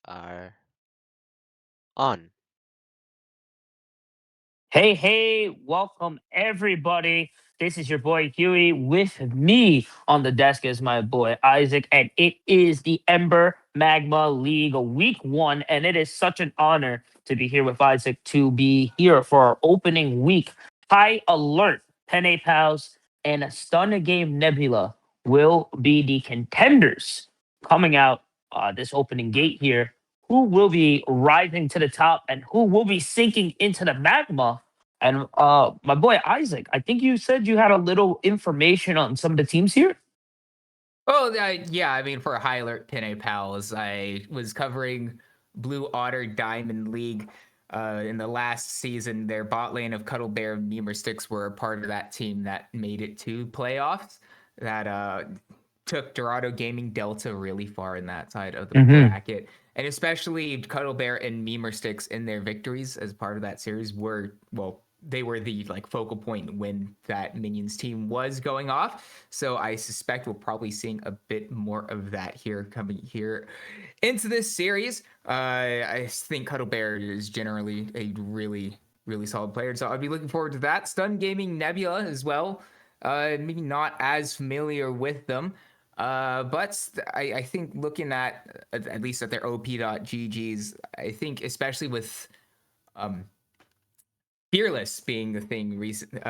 are on. Hey, hey, welcome everybody. This is your boy Huey. With me on the desk is my boy Isaac, and it is the Ember Magma League week 1. And it is such an honor to be here with Isaac to be here for our opening week. High alert, Penne Pals and a Stunner Game Nebula will be the contenders coming out this opening gate here. Who will be rising to the top and who will be sinking into the magma? And my boy Isaac, I think you said you had a little information on some of the teams here. Oh, yeah. I mean, for High Alert Penne Pals, I was covering Blue Otter Diamond League in the last season. Their bot lane of Cuddle Bear and Memer Sticks were a part of that team that made it to playoffs. That took Dorado Gaming Delta really far in that side of the Hmm. bracket. And especially Cuddle Bear and Memer Sticks in their victories as part of that series were, well, they were the focal point when that minions team was going off. So I suspect we'll probably seeing a bit more of that here coming here into this series. I think Cuddle Bear is generally a really solid player, so I'd be looking forward to that. Stun Gaming Nebula as well. Maybe not as familiar with them. But I think looking at least at their op.gg's, I think especially with um, Fearless being the thing recent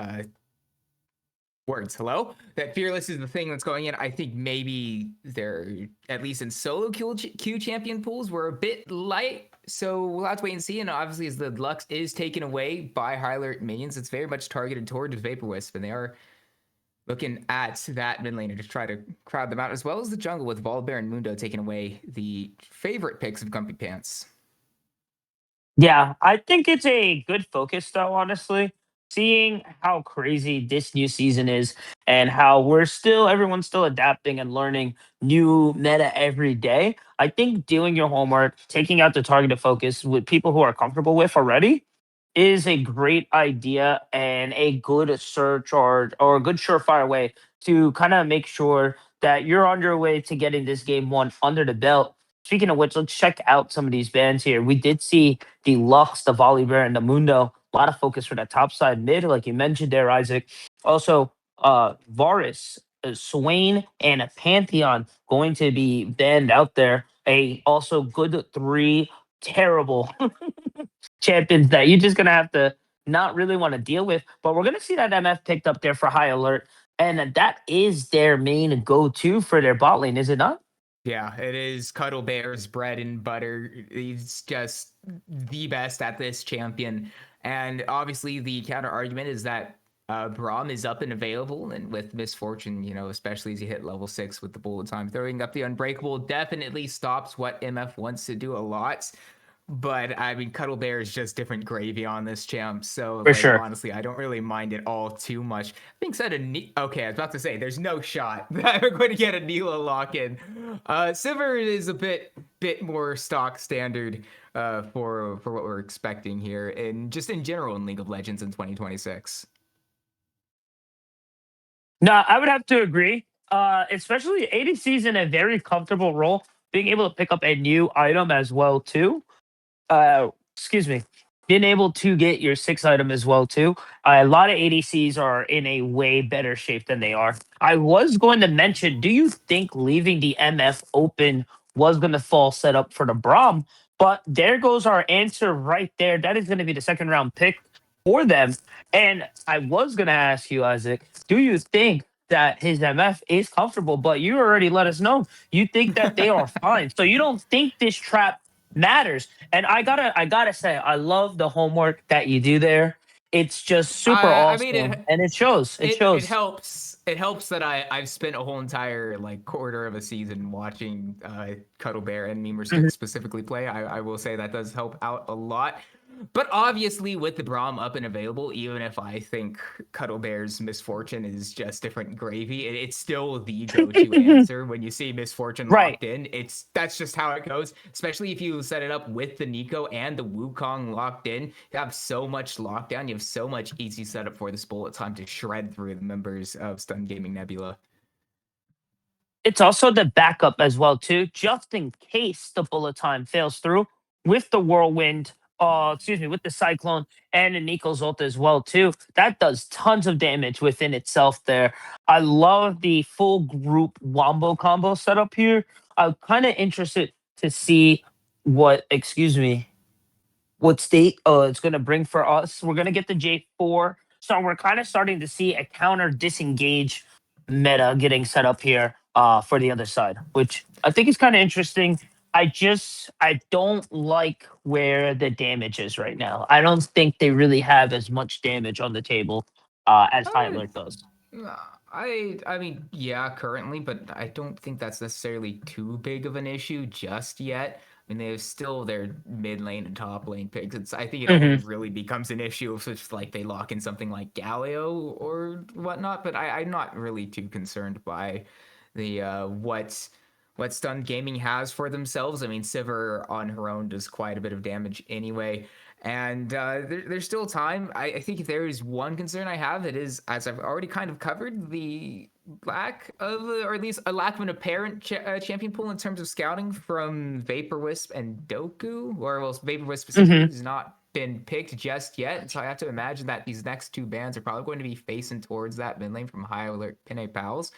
words hello that Fearless is the thing that's going in. I think maybe they're at least in solo Q champion pools were a bit light, so we'll have to wait and see. And obviously as the Lux is taken away by High Alert minions, it's very much targeted towards Vapor Wisp, and they are looking at that mid laner to try to crowd them out, as well as the jungle with Volibear and Mundo taking away the favorite picks of Gumpy Pants. Yeah, I think it's a good focus, though, honestly. Seeing how crazy this new season is and how everyone's still adapting and learning new meta every day. I think doing your homework, taking out the targeted focus with people who are comfortable with already is a great idea and a good search or a good surefire way to kind of make sure that you're on your way to getting this game 1 under the belt. Speaking of which, let's check out some of these bands here. We did see the Lux, the Volibear, and the Mundo. A lot of focus for that top side mid, like you mentioned there, Isaac. Also, Varus, Swain, and a Pantheon going to be banned out there. A also good three terrible champions that you're just gonna have to not really want to deal with. But we're gonna see that MF picked up there for High Alert, and that is their main go-to for their bot lane, is it not? Yeah, it is Cuddle Bear's bread and butter. He's just the best at this champion. And obviously, the counter argument is that Braum is up and available. And with Misfortune, especially as you hit level 6 with the bullet time, throwing up the Unbreakable definitely stops what MF wants to do a lot. But I mean, Cuddle Bear is just different gravy on this champ. So, For sure. honestly, I don't really mind it all too much. Being said, okay, I was about to say, there's no shot that we're going to get a Neela lock in. Silver is a bit more stock standard for what we're expecting here, and just in general in League of Legends in 2026. No, I would have to agree. Especially ADC's in a very comfortable role, being able to pick up a new item as well too. Excuse me, being able to get your 6 item as well too. A lot of ADCs are in a way better shape than they are. I was going to mention, do you think leaving the MF open was going to fall set up for the Braum? But there goes our answer right there. That is going to be the second round pick for them. And I was going to ask you, Isaac, do you think that his MF is comfortable? But you already let us know you think that they are fine. So you don't think this trap matters. And I gotta say, I love the homework that you do there. It's just super I mean, awesome, and it shows. It it shows. helps. It helps that I've spent a whole entire quarter of a season watching Cuddle Bear and Memer Mhm. Stick specifically play. I will say that does help out a lot. But obviously, with the Braum up and available, even if I think Cuddle Bear's Misfortune is just different gravy, it's still the go-to answer when you see Misfortune Right. locked in. That's just how it goes. Especially if you set it up with the Nico and the Wukong locked in, you have so much lockdown. You have so much easy setup for this bullet time to shred through the members of Stun Gaming Nebula. It's also the backup as well too, just in case the bullet time fails through with the whirlwind. Excuse me, with the cyclone and an Nico's ult as well too. That does tons of damage within itself. There, I love the full group wombo combo setup here. I'm kind of interested to see what. Excuse me, what state it's going to bring for us. We're going to get the J4. So we're kind of starting to see a counter disengage meta getting set up here for the other side, which I think is kind of interesting. I don't like where the damage is right now. I don't think they really have as much damage on the table as High Uh, Alert does. I mean, yeah, currently, but I don't think that's necessarily too big of an issue just yet. I mean, they have still their mid lane and top lane picks. I think it only Hmm. really becomes an issue if it's like they lock in something like Galio or whatnot. But I'm not really too concerned by the what Stun Gaming has for themselves. I mean, Sivir on her own does quite a bit of damage anyway. And there's still time. I think if there is one concern I have, it is, as I've already kind of covered, the lack of, or at least a lack of an apparent champion pool in terms of scouting from Vapor Wisp and Doku, or well, Vapor Wisp specifically Hmm. has not been picked just yet. So I have to imagine that these next two bans are probably going to be facing towards that mid lane from High Alert Penne Pals.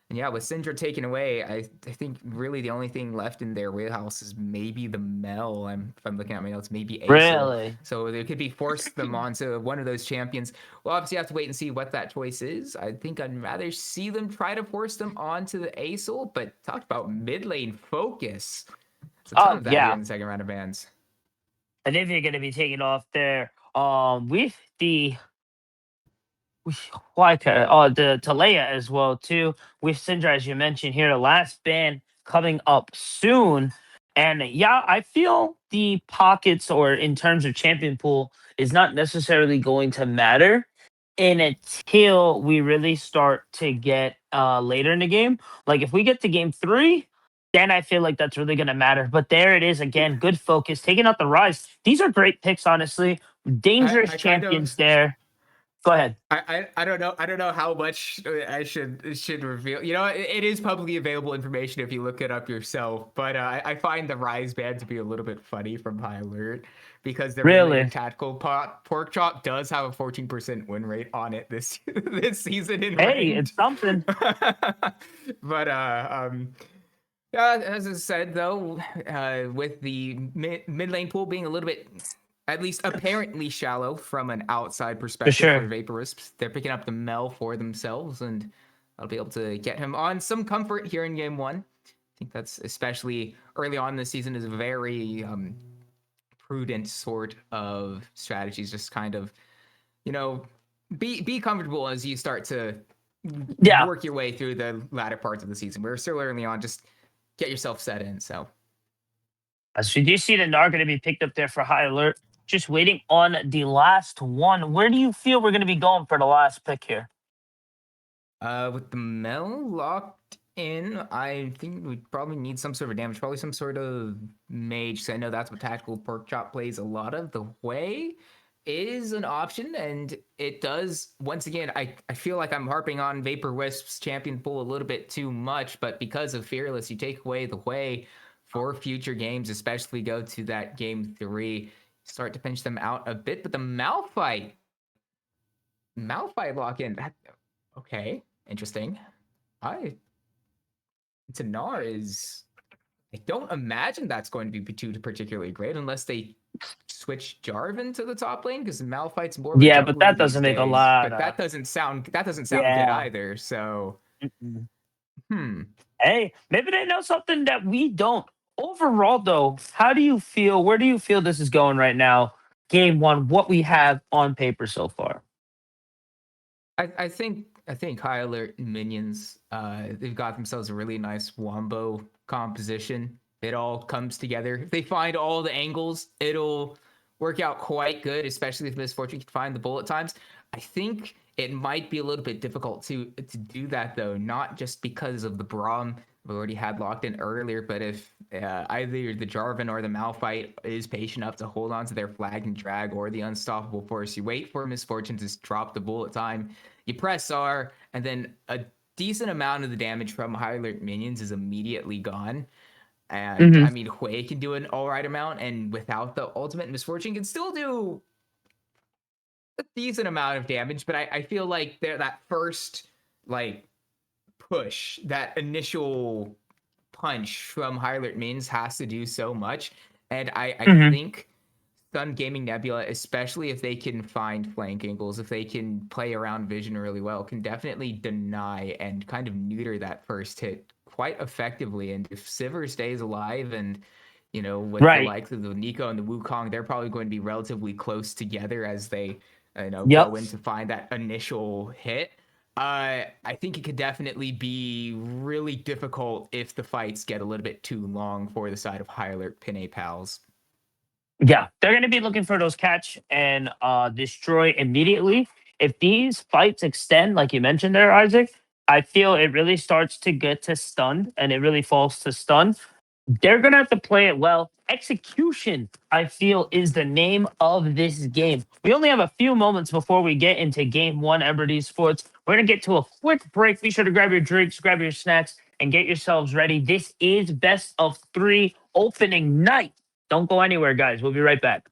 And yeah, with Syndra taken away, I think really the only thing left in their wheelhouse is maybe the Mel. If I'm looking at my notes, maybe Acel. Really? So they could be forced them onto one of those champions. Well, obviously, you have to wait and see what that choice is. I think I'd rather see them try to force them onto the Acel, but talk about mid lane focus. There's a ton Oh of that here yeah. in the second round of bans. And if you're going to be taking off there, with the like the Talaya as well too with Syndra, as you mentioned here, the last ban coming up soon. And yeah, I feel the pockets or in terms of champion pool is not necessarily going to matter in until we really start to get later in the game. Like if we get to game three, then I feel like that's really going to matter. But there it is again, good focus, taking out the Rise. These are great picks, honestly. Dangerous I kind of champions there. Go ahead. I don't know how much I should reveal. You know, it is publicly available information if you look it up yourself. But I find the Rise band to be a little bit funny from High Alert because their mid laner Really? tactical pork chop does have a 14% win rate on it this this season in Hey, it's ranked. something. But as I said though, with the mid lane pool being a little bit at least apparently shallow from an outside For perspective for sure. Vaporisps. They're picking up the Mel for themselves, and I'll be able to get him on some comfort here in game one. I think that's especially early on in the season is a very prudent sort of strategies. Just kind of, you know, be comfortable as you start to Yeah. work your way through the latter parts of the season. We're still early on. Just get yourself set in. So So do you see the Gnar going to be picked up there for High Alert? Just waiting on the last one. Where do you feel we're going to be going for the last pick here? with the Mel locked in, I think we probably need some sort of damage, probably some sort of mage. Because I know that's what tactical pork chop plays a lot of. The way is an option, and it does. Once again, I feel like I'm harping on Vapor Wisp's champion pool a little bit too much, but because of Fearless, you take away the way for future games, especially go to that game 3, start to pinch them out a bit. But the Malphite lock in. Okay, interesting. I Tanar is. I don't imagine that's going to be too particularly great unless they switch Jarvan to the top lane because Malphite's more of a Yeah, but jungler that these doesn't make a days. lot But of. that doesn't sound good Yeah. either. So Mm-mm. hmm. Hey, maybe they know something that we don't. Overall, though, how do you feel? Where do you feel this is going right now? Game one, what we have on paper so far. I think High Alert minions, they've got themselves a really nice wombo composition. It all comes together. If they find all the angles, it'll work out quite good, especially if Misfortune can find the bullet times. I think it might be a little bit difficult to do that though, not just because of the Braum we already had locked in earlier, but if either the Jarvan or the Malphite is patient enough to hold on to their flag and drag or the unstoppable force, you wait for Misfortune to drop the bullet time, you press R, and then a decent amount of the damage from high alert minions is immediately gone. And Hmm. I mean, Hui can do an all right amount, and without the ultimate, Misfortune can still do a decent amount of damage. But I feel like that first like push, that initial punch from high alert minions has to do so much. And I Hmm. think Sun Gaming Nebula, especially if they can find flank angles, if they can play around vision really well, can definitely deny and kind of neuter that first hit quite effectively. And if Sivir stays alive and, with the Right. likes of the Nico and the Wukong, they're probably going to be relatively close together as they, Yep. go in to find that initial hit. I think it could definitely be really difficult if the fights get a little bit too long for the side of high alert Penne pals. Yeah, they're going to be looking for those catch and destroy immediately. If these fights extend, like you mentioned there, Isaac, I feel it really starts to get to stunned and it really falls to stun. They're going to have to play it well. Execution, I feel, is the name of this game. We only have a few moments before we get into game one, Ember Sports. We're going to get to a quick break. Be sure to grab your drinks, grab your snacks, and get yourselves ready. This is best of three opening night. Don't go anywhere, guys. We'll be right back.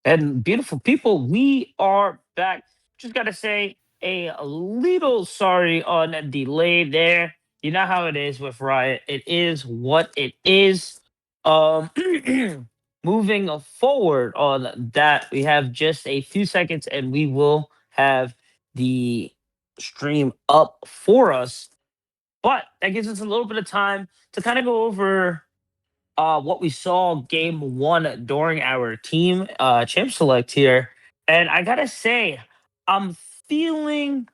And beautiful people, we are back. Just gotta say a little sorry on a delay there. You know how it is with Riot. It is what it is. Um moving forward on that, we have just a few seconds and we will have the stream up for us. But that gives us a little bit of time to kind of go over what we saw game one during our team champ select here. And I gotta say, I'm feeling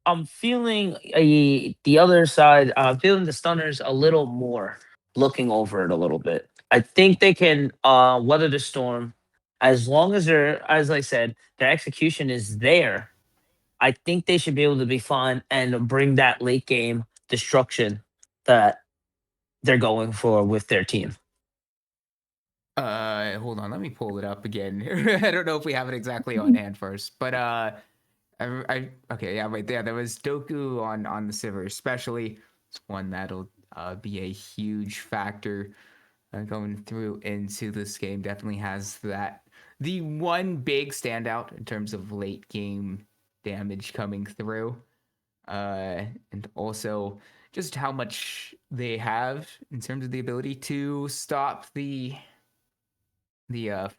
the other side. I'm feeling the stunners a little more. Looking over it a little bit, I think they can weather the storm as long as they're, as I said, their execution is there. I think they should be able to be fine and bring that late game destruction that they're going for with their team. Hold on, let me pull it up again. I don't know if we have it exactly on hand first, but okay, yeah, right there. There was Doku on the Sivir, especially. It's one that'll be a huge factor going through into this game. Definitely has that the one big standout in terms of late game damage coming through, and also just how much they have in terms of the ability to stop the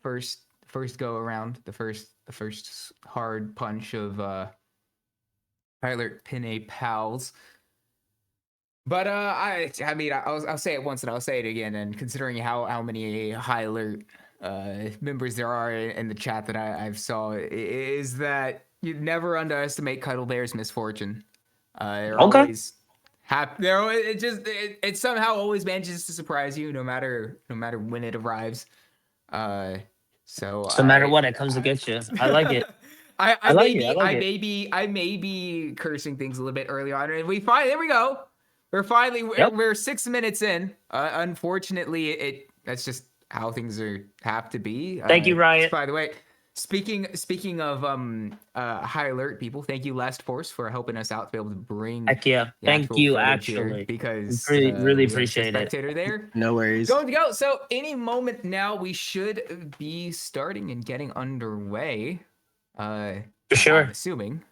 first go around, the first hard punch of Pilot Penne pals. But I mean I'll say it once and I'll say it again. And considering how many high alert members there are in the chat that I've saw, is that you never underestimate Cuddle Bear's misfortune. They're Okay. always happy. It somehow always manages to surprise you, no matter when it arrives. So So no matter what, it comes to get you. I like it. I I like may it. I be like I it. may be I may be cursing things a little bit early on, and there we go. Yep. We're 6 minutes in. Unfortunately, that's just how things have to be. Thank you, Riot. By the way, speaking of high alert people, thank you Last Force for helping us out to be able to bring Heck yeah. the Thank actual you, footage here, actually. because Really we have a appreciate it. spectator there. No worries. Going to go. So any moment now, we should be starting and getting underway. For sure. I'm assuming.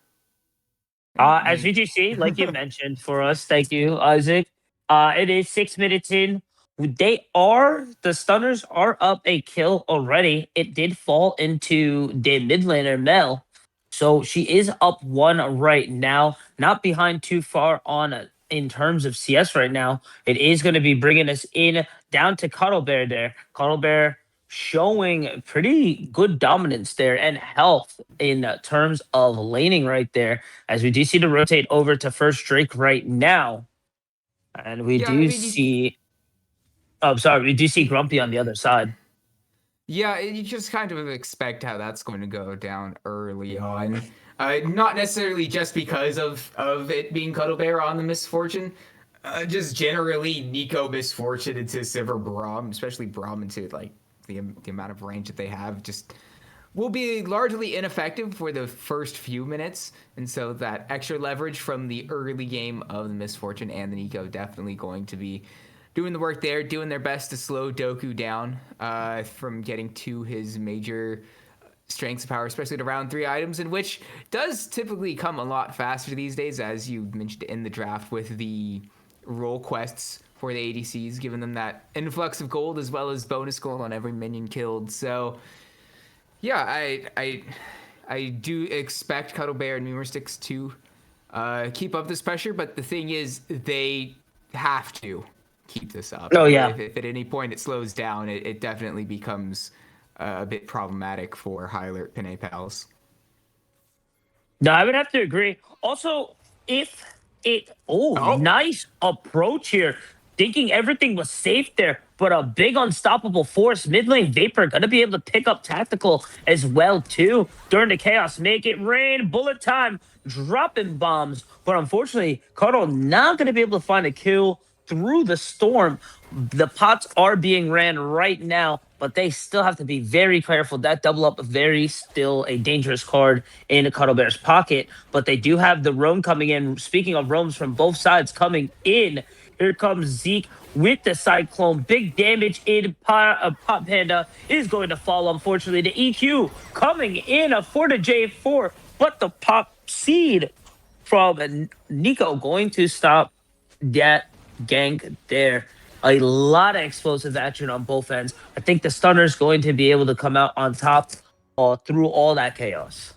As VGC, like you mentioned for us, thank you, Isaac. It is 6 minutes in. The stunners are up a kill already. It did fall into the mid laner Mel. So she is up one right now, not behind too far on in terms of CS right now. It is going to be bringing us in down to Cuddle Bear there. Cuddle Bear showing pretty good dominance there and health in terms of laning right there, as we do see to rotate over to first Drake right now. And we Yeah, I do mean, see. Oh, sorry. We do see Grumpy on the other side. Yeah, you just kind of expect how that's going to go down early on. Not necessarily just because of it being Cuddle Bear on the misfortune. Just generally Nico misfortune into Sivir Braum, especially Braum into like the amount of range that they have, just will be largely ineffective for the first few minutes. And so that extra leverage from the early game of the misfortune and the Nico definitely going to be doing the work there, doing their best to slow Doku down from getting to his major strengths of power, especially the round 3 items, in which does typically come a lot faster these days, as you mentioned in the draft, with the role quests for the ADCs, giving them that influx of gold as well as bonus gold on every minion killed. So yeah, I do expect Cuddle Bear and Memer Sticks to keep up this pressure, but the thing is, they have to keep this up. Oh, yeah. If at any point it slows down, it definitely becomes a bit problematic for high alert Penne pals. No, I would have to agree. Also, if it nice approach here. Thinking everything was safe there, but a big unstoppable force. Mid lane Vapor gonna be able to pick up tactical as well too during the chaos. Make it rain, bullet time, dropping bombs. But unfortunately, Cardo not gonna be able to find a kill through the storm. The pots are being ran right now, but they still have to be very careful. That double up very still a dangerous card in a Cuddle Bear's pocket, but they do have the roam coming in. Speaking of roams from both sides coming in, Here comes Zeke with the Cyclone. Big damage in Pop Panda is going to fall, unfortunately. The EQ coming in for the J4, but the Pop Seed from Nico going to stop that gank there. A lot of explosive action on both ends. I think the stunner is going to be able to come out on top through all that chaos.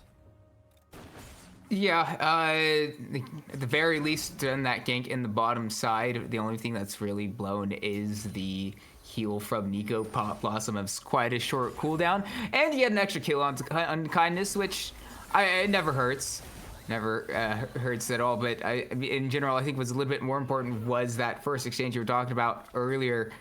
Yeah, at the very least, done that gank in the bottom side. The only thing that's really blown is the heal from Nico. Pop Blossom has quite a short cooldown, and he had an extra kill on Kindness, which it never hurts. Never hurts at all, but in general, I think was a little bit more important was that first exchange you were talking about earlier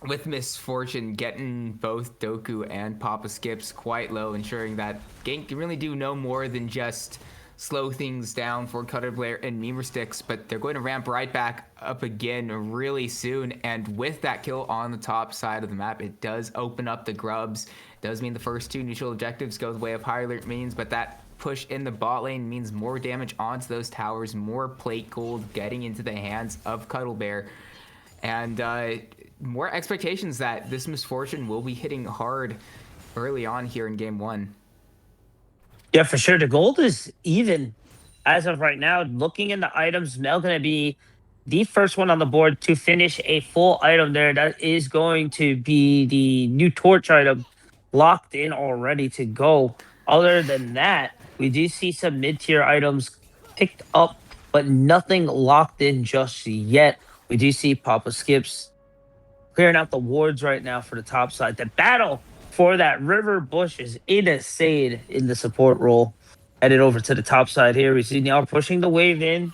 with Misfortune getting both Doku and Papa Skips quite low, ensuring that gank can really do no more than just slow things down for Cutter Blair and Memer Sticks, but they're going to ramp right back up again really soon, and with that kill on the top side of the map, it does open up the grubs. It does mean the first two neutral objectives go the way of high alert minions, but that push in the bot lane means more damage onto those towers, more plate gold getting into the hands of Cuddle Bear, and more expectations that this Misfortune will be hitting hard early on here in game one. Yeah, for sure. The gold is even as of right now. Looking in the items, Mel going to be the first one on the board to finish a full item there. That is going to be the new torch item locked in already to go. Other than that, we do see some mid-tier items picked up, but nothing locked in just yet. We do see Papa Skips clearing out the wards right now for the top side. The battle for that river bush is insane in the support role. Headed over to the top side here. We see now pushing the wave in,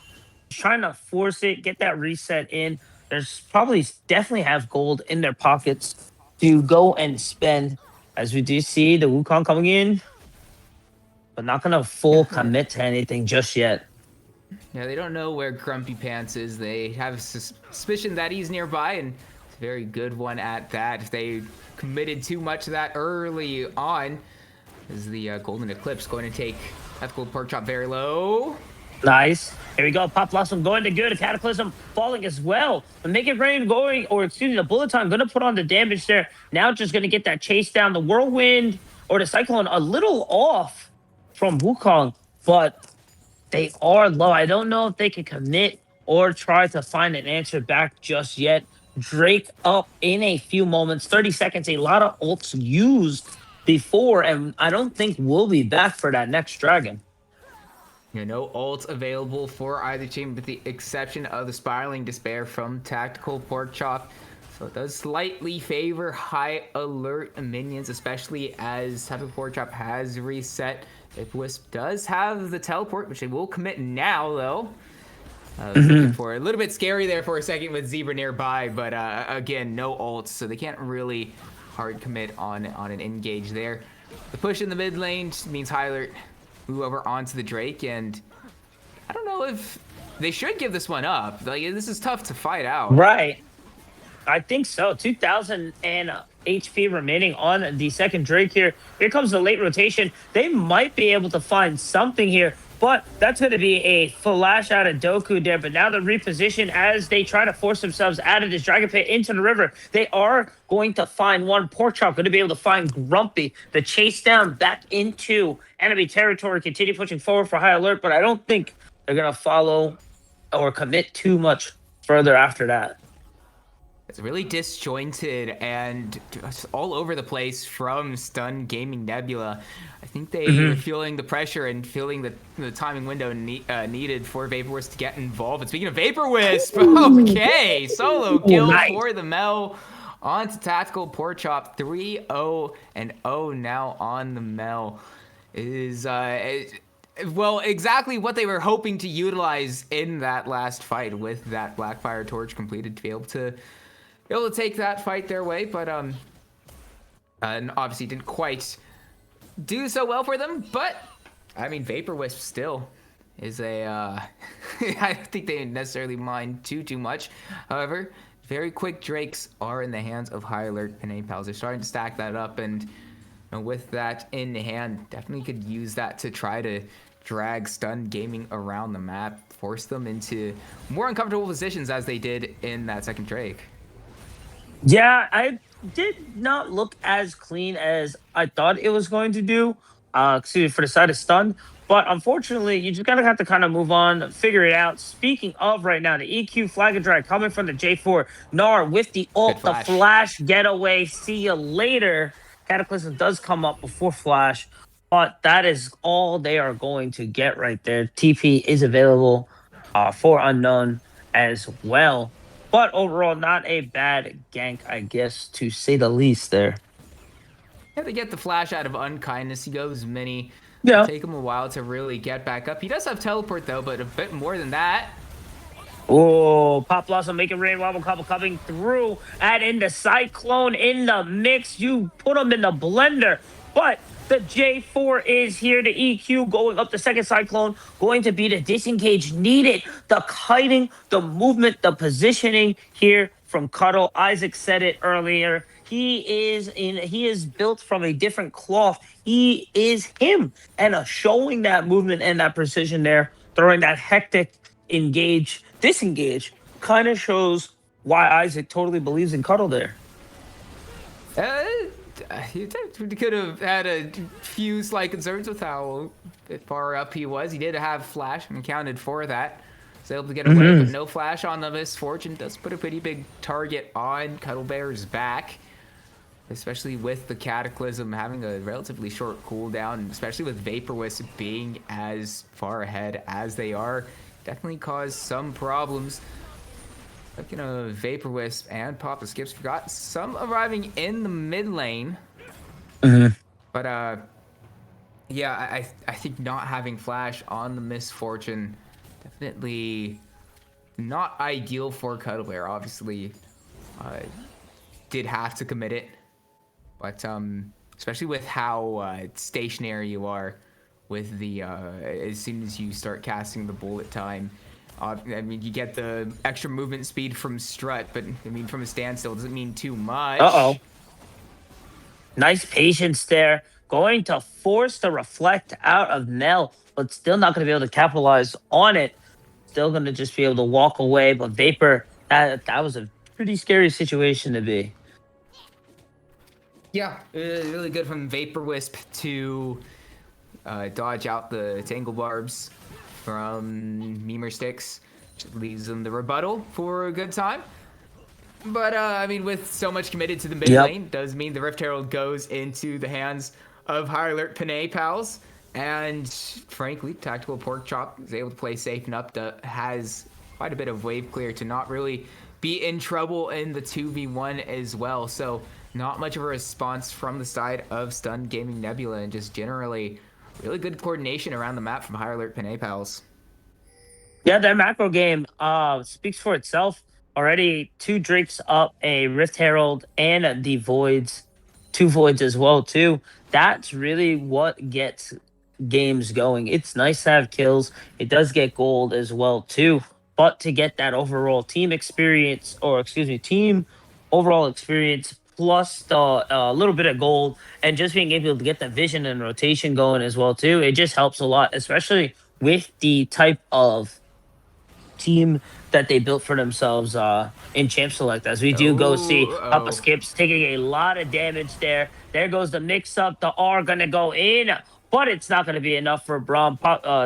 trying to force it, get that reset in. There's probably definitely have gold in their pockets to go and spend. As we do see the Wukong coming in, but not gonna full commit to anything just yet. Yeah, they don't know where Grumpy Pants is. They have a suspicion that he's nearby, and it's a very good one at that. If they committed too much to that early on, is the Golden Eclipse going to take Ethical Pork Chop very low. Nice. Here we go. Pop Blossom going to good. A Cataclysm falling as well. The Make It Rain going, or excuse me, the Bullet Time going to put on the damage there. Now just going to get that chase down. The Whirlwind or the Cyclone a little off from Wukong, but they are low. I don't know if they can commit or try to find an answer back just yet. Drake up in a few moments, 30 seconds, a lot of ults used before, and I don't think we'll be back for that next dragon. You know, no ults available for either team with the exception of the Spiraling Despair from Tactical Pork Chop. So it does slightly favor high alert minions, especially as Tactical Pork Chop has reset. Wisp does have the teleport, which they will commit now, though. I was looking for a little bit scary there for a second with Zebra nearby, but again, no ults, so they can't really hard commit on an engage there. The push in the mid lane means high alert move over onto the Drake, and I don't know if they should give this one up. Like, this is tough to fight out. Right. I think so. 2,000 and HP remaining on the second Drake here. Here comes the late rotation. They might be able to find something here, but that's going to be a flash out of Doku there. But now the reposition as they try to force themselves out of this Dragon Pit into the river. They are going to find one. Pork Chop going to be able to find Grumpy. The chase down back into enemy territory. Continue pushing forward for high alert, but I don't think they're going to follow or commit too much further after that. It's really disjointed and all over the place from Stun Gaming Nebula. I think they are feeling the pressure and feeling the timing window needed for Vapor Wisp to get involved. And speaking of Vapor Wisp, okay, solo kill for the Mel onto Tactical Pork Chop. 3-0 and 0 now on the Mel. Is well, exactly what they were hoping to utilize in that last fight with that Blackfire Torch completed to be able to take that fight their way, but and obviously didn't quite do so well for them. But I mean, Vapor Wisp still is a I don't think they necessarily mind too much. However, very quick Drakes are in the hands of high alert Penne pals. They're starting to stack that up, and with that in hand, definitely could use that to try to drag Stun Gaming around the map, force them into more uncomfortable positions as they did in that second Drake. Yeah, I did not look as clean as I thought it was going to do. Excuse me, for the side of stun. But unfortunately, you just gotta have to kind of move on, figure it out. Speaking of right now, the EQ flag and drag coming from the J4. Nar with the Good ult, the flash. flash getaway. See you later. Cataclysm does come up before flash, but that is all they are going to get right there. TP is available for unknown as well. But overall, not a bad gank, I guess, to say the least there. Yeah, they get the flash out of unkindness. He goes mini. It'll Yeah. take him a while to really get back up. He does have teleport though, but a bit more than that. Oh, Pop Blossom making rain wobble couple coming through. Add in the Cyclone in the mix. You put them in the blender. But the J4 is here. The EQ going up the second Cyclone. Going to be the disengage needed. The kiting, the movement, the positioning here from Cuddle. Isaac said it earlier. He is built from a different cloth. He is him. And showing that movement and that precision there, throwing that hectic disengage kind of shows why Isaac totally believes in Cuddle there. He could have had a few slight concerns with how far up he was. He did have flash and accounted for that. Was able to get away, but no flash on the Misfortune. Does put a pretty big target on Cuddle Bear's back, especially with the Cataclysm having a relatively short cooldown, especially with Vapor Wisp being as far ahead as they are. Definitely caused some problems. Looking at Vapor Wisp and Papa Skips, forgot some arriving in the mid lane. But yeah, I think not having flash on the Misfortune definitely not ideal for Cuddle Bear. Obviously, did have to commit it, but especially with how stationary you are with the as soon as you start casting the bullet time. I mean, you get the extra movement speed from Strut, but I mean, from a standstill doesn't mean too much. Uh-oh. Nice patience there. Going to force the reflect out of Nell, but still not going to be able to capitalize on it. Still going to just be able to walk away. But Vapor, that was a pretty scary situation to be. Yeah, really good from Vapor Wisp to dodge out the Tangle Barbs from Memer Sticks. Which leaves them the rebuttal for a good time. But, I mean, with so much committed to the mid lane, does mean the Rift Herald goes into the hands of High Alert Penne pals. And, frankly, Tactical Pork Chop is able to play safe enough to has quite a bit of wave clear to not really be in trouble in the 2v1 as well. So, not much of a response from the side of Stun Gaming Nebula, and just generally really good coordination around the map from High Alert Penne pals. Yeah, that macro game speaks for itself. Already 2 Drakes up, a Rift Herald, and the Voids. 2 Voids as well, too. That's really what gets games going. It's nice to have kills. It does get gold as well, too. But to get that overall team experience, or excuse me, team overall experience, plus the little bit of gold, and just being able to get the vision and rotation going as well, too, it just helps a lot, especially with the type of team that they built for themselves in Champ Select. As we do go see Papa Skips taking a lot of damage there. There goes the mix up. The R gonna go in, but it's not gonna be enough for Braum.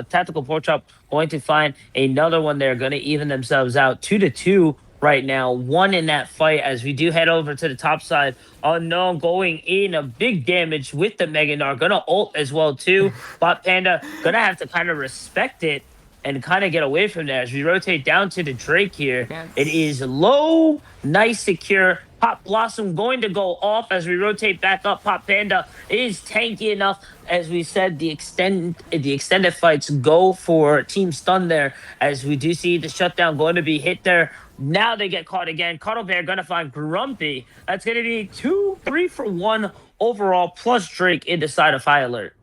Tactical Pork Chop going to find another one there, gonna even themselves out 2-2 right now. 1 in that fight as we do head over to the top side. Unknown going in a big damage with the Meganar. Gonna ult as well too. Bot Panda gonna have to kind of respect it and kind of get away from there as we rotate down to the Drake here. It is low, nice, secure. Pop Blossom going to go off as we rotate back up. Pop Panda is tanky enough. As we said, the extended fights go for Team Stun there, as we do see the shutdown going to be hit there. Now they get caught again. Cuddle Bear going to find Grumpy. That's going to be 3 for 1 overall, plus Drake in the side of High Alert.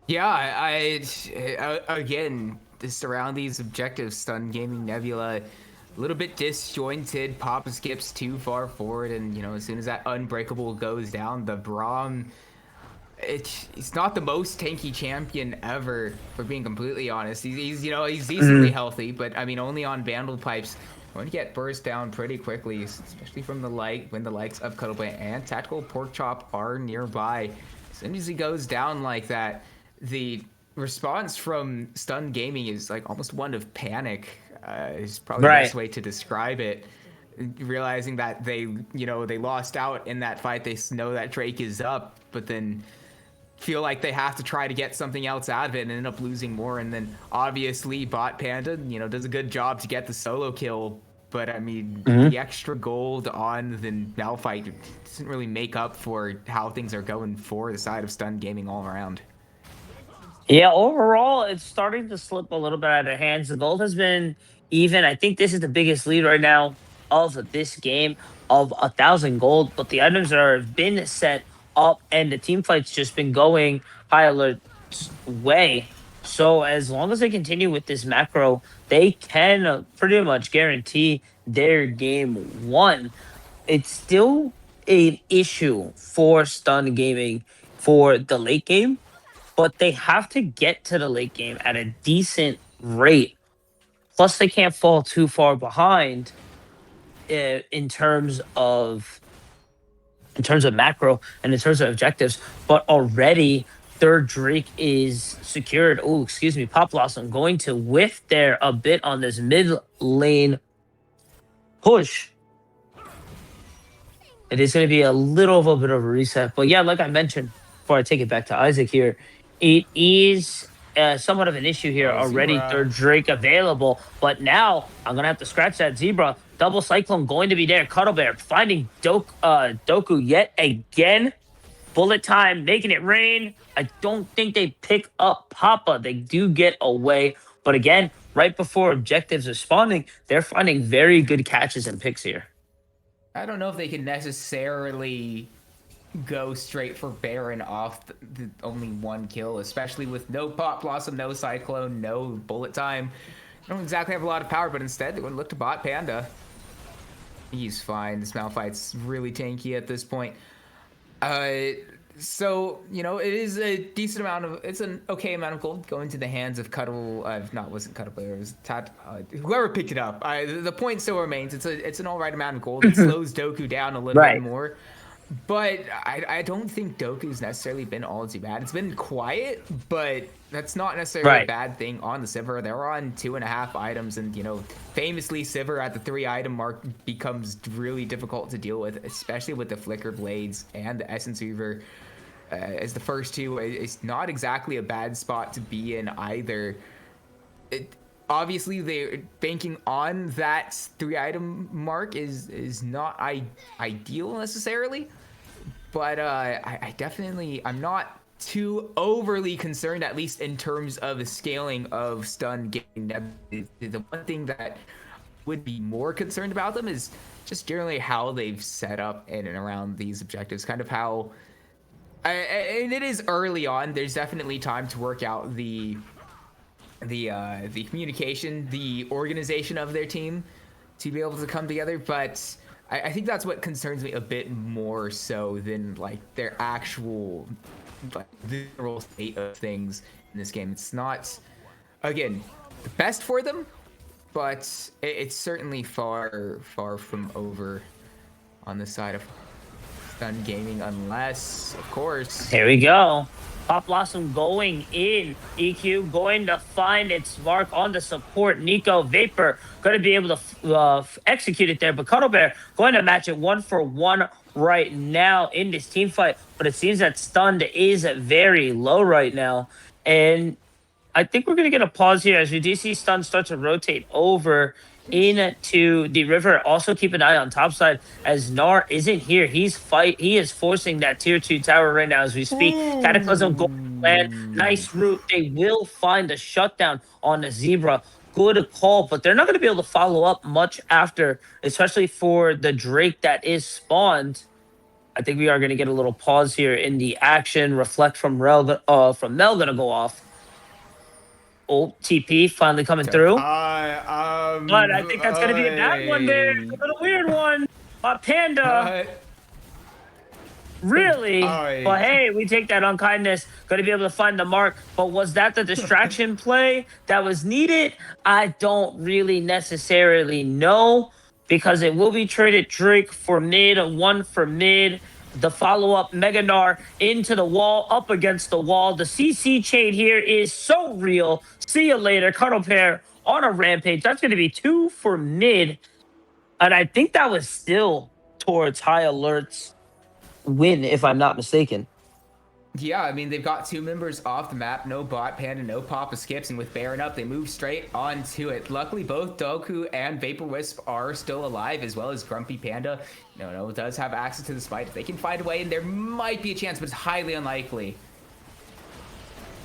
Yeah, I again, just around these objectives, Stun Gaming Nebula, a little bit disjointed. Papa Skips too far forward, and you know, as soon as that Unbreakable goes down, the Braum he's not the most tanky champion ever, for being completely honest. He's decently healthy, but I mean, only on Vandal Pipes. Going to get burst down pretty quickly, especially from when the likes of Cuddlebear and Tactical Pork Chop are nearby. As soon as he goes down like that, the response from Stun Gaming is like almost one of panic. Is probably the best way to describe it. Realizing that they lost out in that fight, they know that Drake is up, but then feel like they have to try to get something else out of it and end up losing more. And then obviously Bot Panda, does a good job to get the solo kill. But I mean, the extra gold on the Malphite doesn't really make up for how things are going for the side of Stun Gaming all around. Yeah, overall, it's starting to slip a little bit out of their hands. The gold has been even. I think this is the biggest lead right now of this game of 1,000 gold, but the items have been set up and the team fight's just been going high alert's way. So as long as they continue with this macro, they can pretty much guarantee their game one. It's still an issue for Stun Gaming for the late game, but they have to get to the late game at a decent rate. Plus, they can't fall too far behind in terms of macro and in terms of objectives. But already, third Drake is secured. Oh, excuse me, Pop Blossom going to whiff there a bit on this mid lane push. It is going to be a little bit of a reset. But yeah, like I mentioned, before I take it back to Isaac here, it is somewhat of an issue here already. Zebra. Third Drake available. But now I'm going to have to scratch that Zebra. Double Cyclone going to be there. Cuddlebear finding Doku yet again. Bullet time, making it rain. I don't think they pick up Papa. They do get away. But again, right before objectives are spawning, they're finding very good catches and picks here. I don't know if they can necessarily go straight for Baron off the only one kill, especially with no Pop Blossom, no Cyclone, no Bullet Time. They don't exactly have a lot of power, but instead they would look to Bot Panda. He's fine. This Malphite's really tanky at this point. So, it is a decent amount of, it's an okay amount of gold going to the hands of wasn't Cuddlebear, it was whoever picked it up. The point still remains, it's an alright amount of gold. It slows Doku down a little bit more. But I don't think Doku's necessarily been all too bad. It's been quiet, but that's not necessarily a bad thing on the Sivir. They're on 2.5 items, and famously Sivir at the 3 item mark becomes really difficult to deal with, especially with the Flicker Blades and the Essence Weaver as the first two. It's not exactly a bad spot to be in either. Obviously, they're banking on that 3 item mark is not ideal necessarily, but I'm not too overly concerned, at least in terms of the scaling of Stun Gaming. The one thing that would be more concerned about them is just generally how they've set up in and around these objectives, kind of how, and it is early on. There's definitely time to work out the communication, the organization of their team to be able to come together, but I think that's what concerns me a bit more so than like their actual literal state of things in this game. It's not, again, the best for them, but it's certainly far from over on the side of Stun Gaming, unless, of course. Here we go. Pop Blossom going in. EQ going to find its mark on the support. Nico Vapor going to be able to execute it there. But Cuddlebear going to match it 1-for-1 right now in this team fight. But it seems that Stunned is very low right now. And I think we're going to get a pause here as we do see Stun start to rotate over into the river. Also keep an eye on top side as Gnar isn't here. He is forcing that tier 2 tower right now as we speak. Cataclysm going land. Nice route. They will find the shutdown on the Zebra. Good call, but they're not going to be able to follow up much after, especially for the Drake that is spawned. I think we are going to get a little pause here in the action. Reflect from Mel going to go off. Oh, TP finally coming through. But I think that's going to be a bad one there. A little weird one. Panda. Really? I But hey, we take that unkindness. Going to be able to find the mark. But was that the distraction play that was needed? I don't really necessarily know because it will be traded Drake for mid, one for mid. The follow up Meganar into the wall, up against the wall. The CC chain here is so real. See you later. Cuddle pair on a rampage. That's going to be 2 for mid. And I think that was still towards high alerts win, if I'm not mistaken. Yeah, I mean, they've got 2 members off the map, no bot Panda, no Papa Skips, and with Baron up, they move straight onto it. Luckily, both Doku and Vapor Wisp are still alive, as well as Grumpy Panda. No, does have access to the spite. If they can find a way, and there might be a chance, but it's highly unlikely.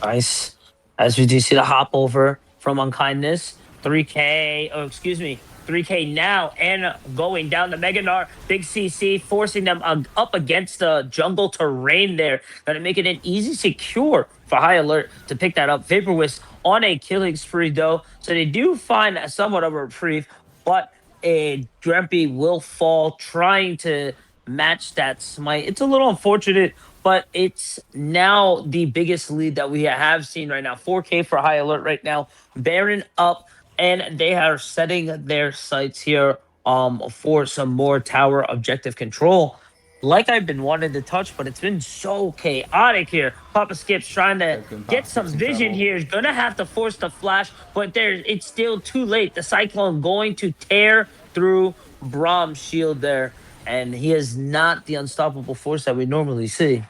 Nice. As we do see the hop over from Unkindness. 3K, oh, excuse me, 3K now, and going down the Meganar. Big CC forcing them up against the jungle terrain there. Gonna make it an easy secure for High Alert to pick that up. Vapor Wisp on a killing spree, though. So they do find somewhat of a reprieve, but a Grumpy will fall trying to match that smite. It's a little unfortunate, but it's now the biggest lead that we have seen right now. 4K for High Alert right now. Baron up, and they are setting their sights here for some more tower objective control. Like I've been wanting to touch, but it's been so chaotic here. Papa Skip's trying to get some vision here. He's gonna have to force the flash, but it's still too late. The Cyclone going to tear through Brahm's shield there, and he is not the unstoppable force that we normally see.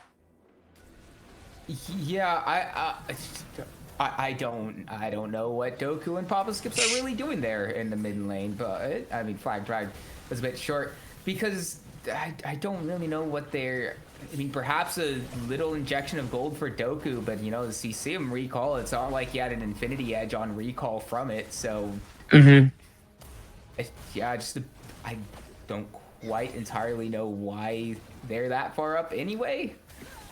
Yeah, I don't know what Doku and Papa Skips are really doing there in the mid lane, but I mean, Flag Drag was a bit short because I don't really know what they're. I mean, perhaps a little injection of gold for Doku, but you know, the CCM recall, it's not like he had an infinity edge on recall from it, so yeah, I don't quite entirely know why they're that far up anyway.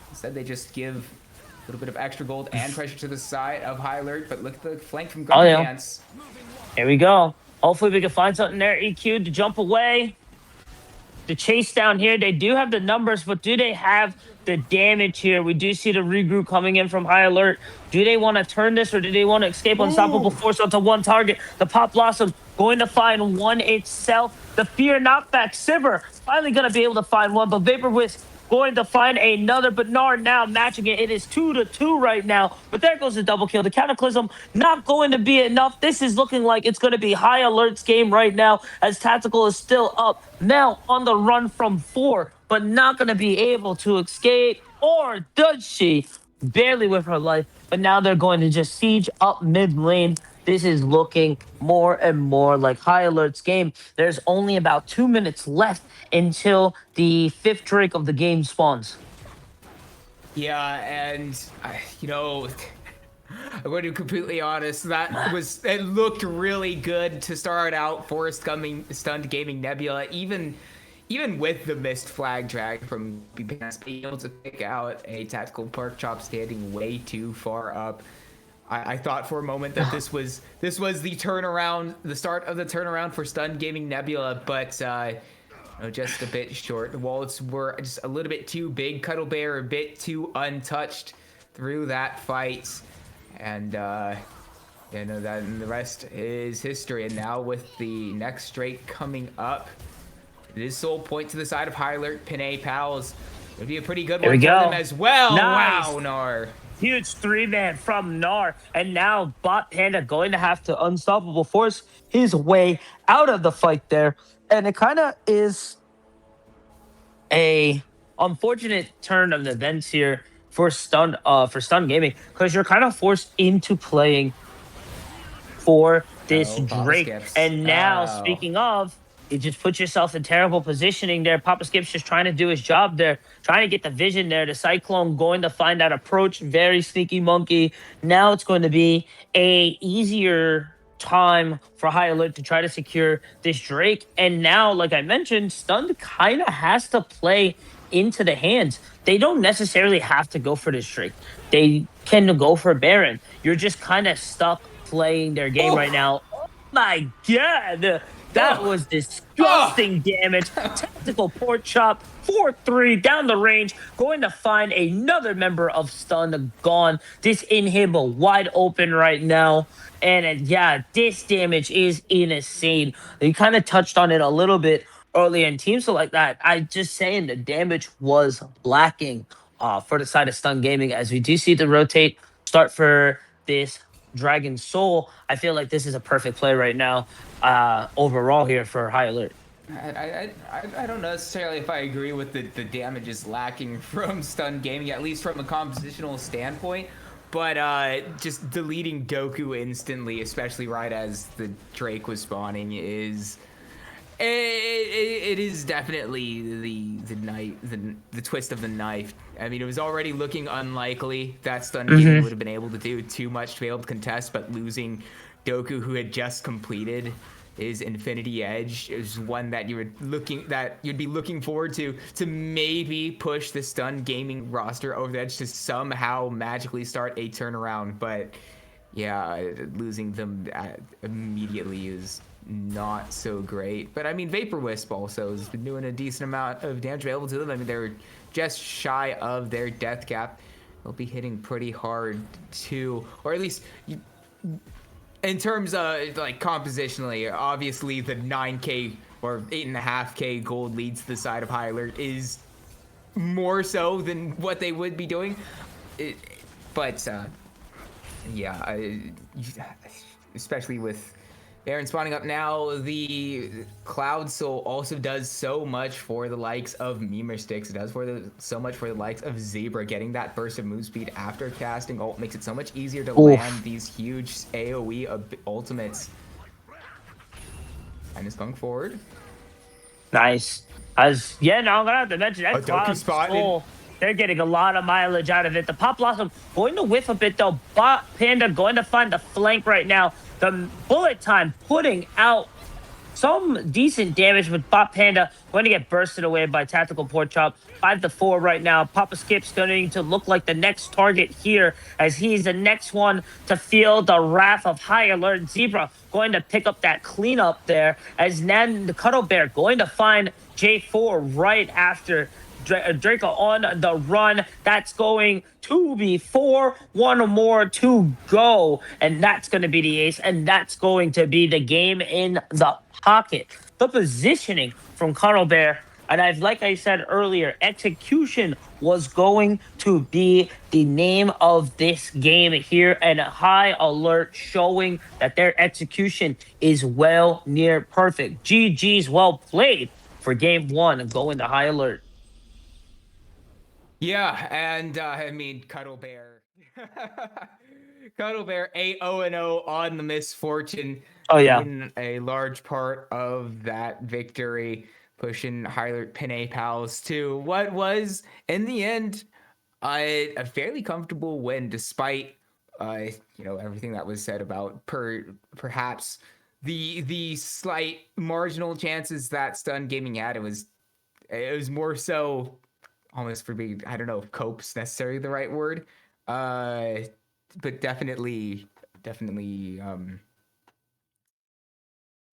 Instead, they just give a little bit of extra gold and pressure to the side of High Alert, but look at the flank from Grumpy Pants. Here we go. Hopefully we can find something there. EQ to jump away. The chase down here. They do have the numbers, but do they have the damage here? We do see the regroup coming in from High Alert. Do they want to turn this, or do they want to escape unstoppable force onto one target? The Pop Blossom going to find one itself. The Fear Knockback Sivir finally going to be able to find one, but Vapor Wisp going to find another, but Nard now matching it. It is 2-2 right now, but there goes the double kill. The Cataclysm not going to be enough. This is looking like it's going to be High Alert's game right now, as Tactical is still up. Now on the run from 4, but not going to be able to escape, or does she? Barely with her life, but now they're going to just siege up mid lane. This is looking more and more like High Alert's game. There's only about 2 minutes left until the 5th Drake of the game spawns. Yeah, and you know, I'm going to be completely honest. It looked really good to start out for Stunned Gaming Nebula, even with the missed flag drag from being able to pick out a tactical pork chop standing way too far up. I thought for a moment that this was the turnaround, the start of the turnaround for Stunned Gaming Nebula, but just a bit short. The wallets were just a little bit too big. Cuddle Bear a bit too untouched through that fight, and the rest is history. And now with the next Drake coming up, it is Soul Point to the side of High Alert. Penne Pals would be a pretty good one for them as well. Nice. Wow, Nar. Huge 3-man from Nar, and now Bot Panda going to have to unstoppable force his way out of the fight there, and it kind of is a unfortunate turn of events here for Stun Gaming, because you're kind of forced into playing for this Drake, and now speaking of, you just put yourself in terrible positioning there. Papa Skip's just trying to do his job there, trying to get the vision there. The Cyclone going to find that approach, very sneaky monkey. Now it's going to be a easier time for High Alert to try to secure this Drake. And now, like I mentioned, Stunned kind of has to play into the hands. They don't necessarily have to go for this Drake. They can go for Baron. You're just kind of stuck playing their game right now. Oh my God. That was disgusting damage. Tactical port chop, 4-3 down the range, going to find another member of Stun gone. This inhib wide open right now. And yeah, this damage is insane. You kind of touched on it a little bit earlier in teams so like that. I just saying the damage was lacking for the side of Stun Gaming as we do see the rotate start for this Dragon Soul. I feel like this is a perfect play right now overall here for High Alert. I don't necessarily if I agree with the damage is lacking from Stun Gaming, at least from a compositional standpoint. But just deleting Doku instantly, especially right as the Drake was spawning, is it is definitely the twist of the knife. I mean, it was already looking unlikely that Stun Gaming would have been able to do too much to be able to contest, but losing Doku, who had just completed his Infinity Edge, is one that you'd be looking forward to maybe push the Stun Gaming roster over the edge to somehow magically start a turnaround. But yeah, losing them immediately is not so great. But I mean, Vapor Wisp also has been doing a decent amount of damage available to them. I mean, they're just shy of their death cap. They'll be hitting pretty hard too, or at least in terms of like compositionally. Obviously, the 9k or 8.5k gold leads to the side of High Alert is more so than what they would be doing. But yeah, especially with Baron spawning up now, the Cloud Soul also does so much for the likes of Memer Sticks. It does so much for the likes of Zebra. Getting that burst of move speed after casting ult makes it so much easier to land these huge AoE ultimates. And it's going forward. Nice. No, I'm gonna have to mention that Cloud Soul. They're getting a lot of mileage out of it. The Pop Blossom going to whiff a bit though. Bot Panda going to find the flank right now. The bullet time putting out some decent damage with Bot Panda going to get bursted away by Tactical Pork Chop. 5-4 right now. Papa Skip's going to look like the next target here as he's the next one to feel the wrath of High Alert. Zebra going to pick up that cleanup there as then the Cuddle Bear going to find J4 right after Draco on the run. That's going to be 4. One more to go. And that's going to be the ace. And that's going to be the game in the pocket. The positioning from Cuddle Bear. And like I said earlier, execution was going to be the name of this game here. And High Alert showing that their execution is well near perfect. GG's well played for game 1 going to High Alert. Yeah, and I mean, Cuddle Bear. Cuddle Bear 8-0-0 on the Misfortune. Oh, yeah. In a large part of that victory, pushing High Alert Penne Pals to what was, in the end, a fairly comfortable win, despite everything that was said about perhaps the slight marginal chances that Stun Gaming had. It was more so almost for being, I don't know if cope's necessarily the right word, but definitely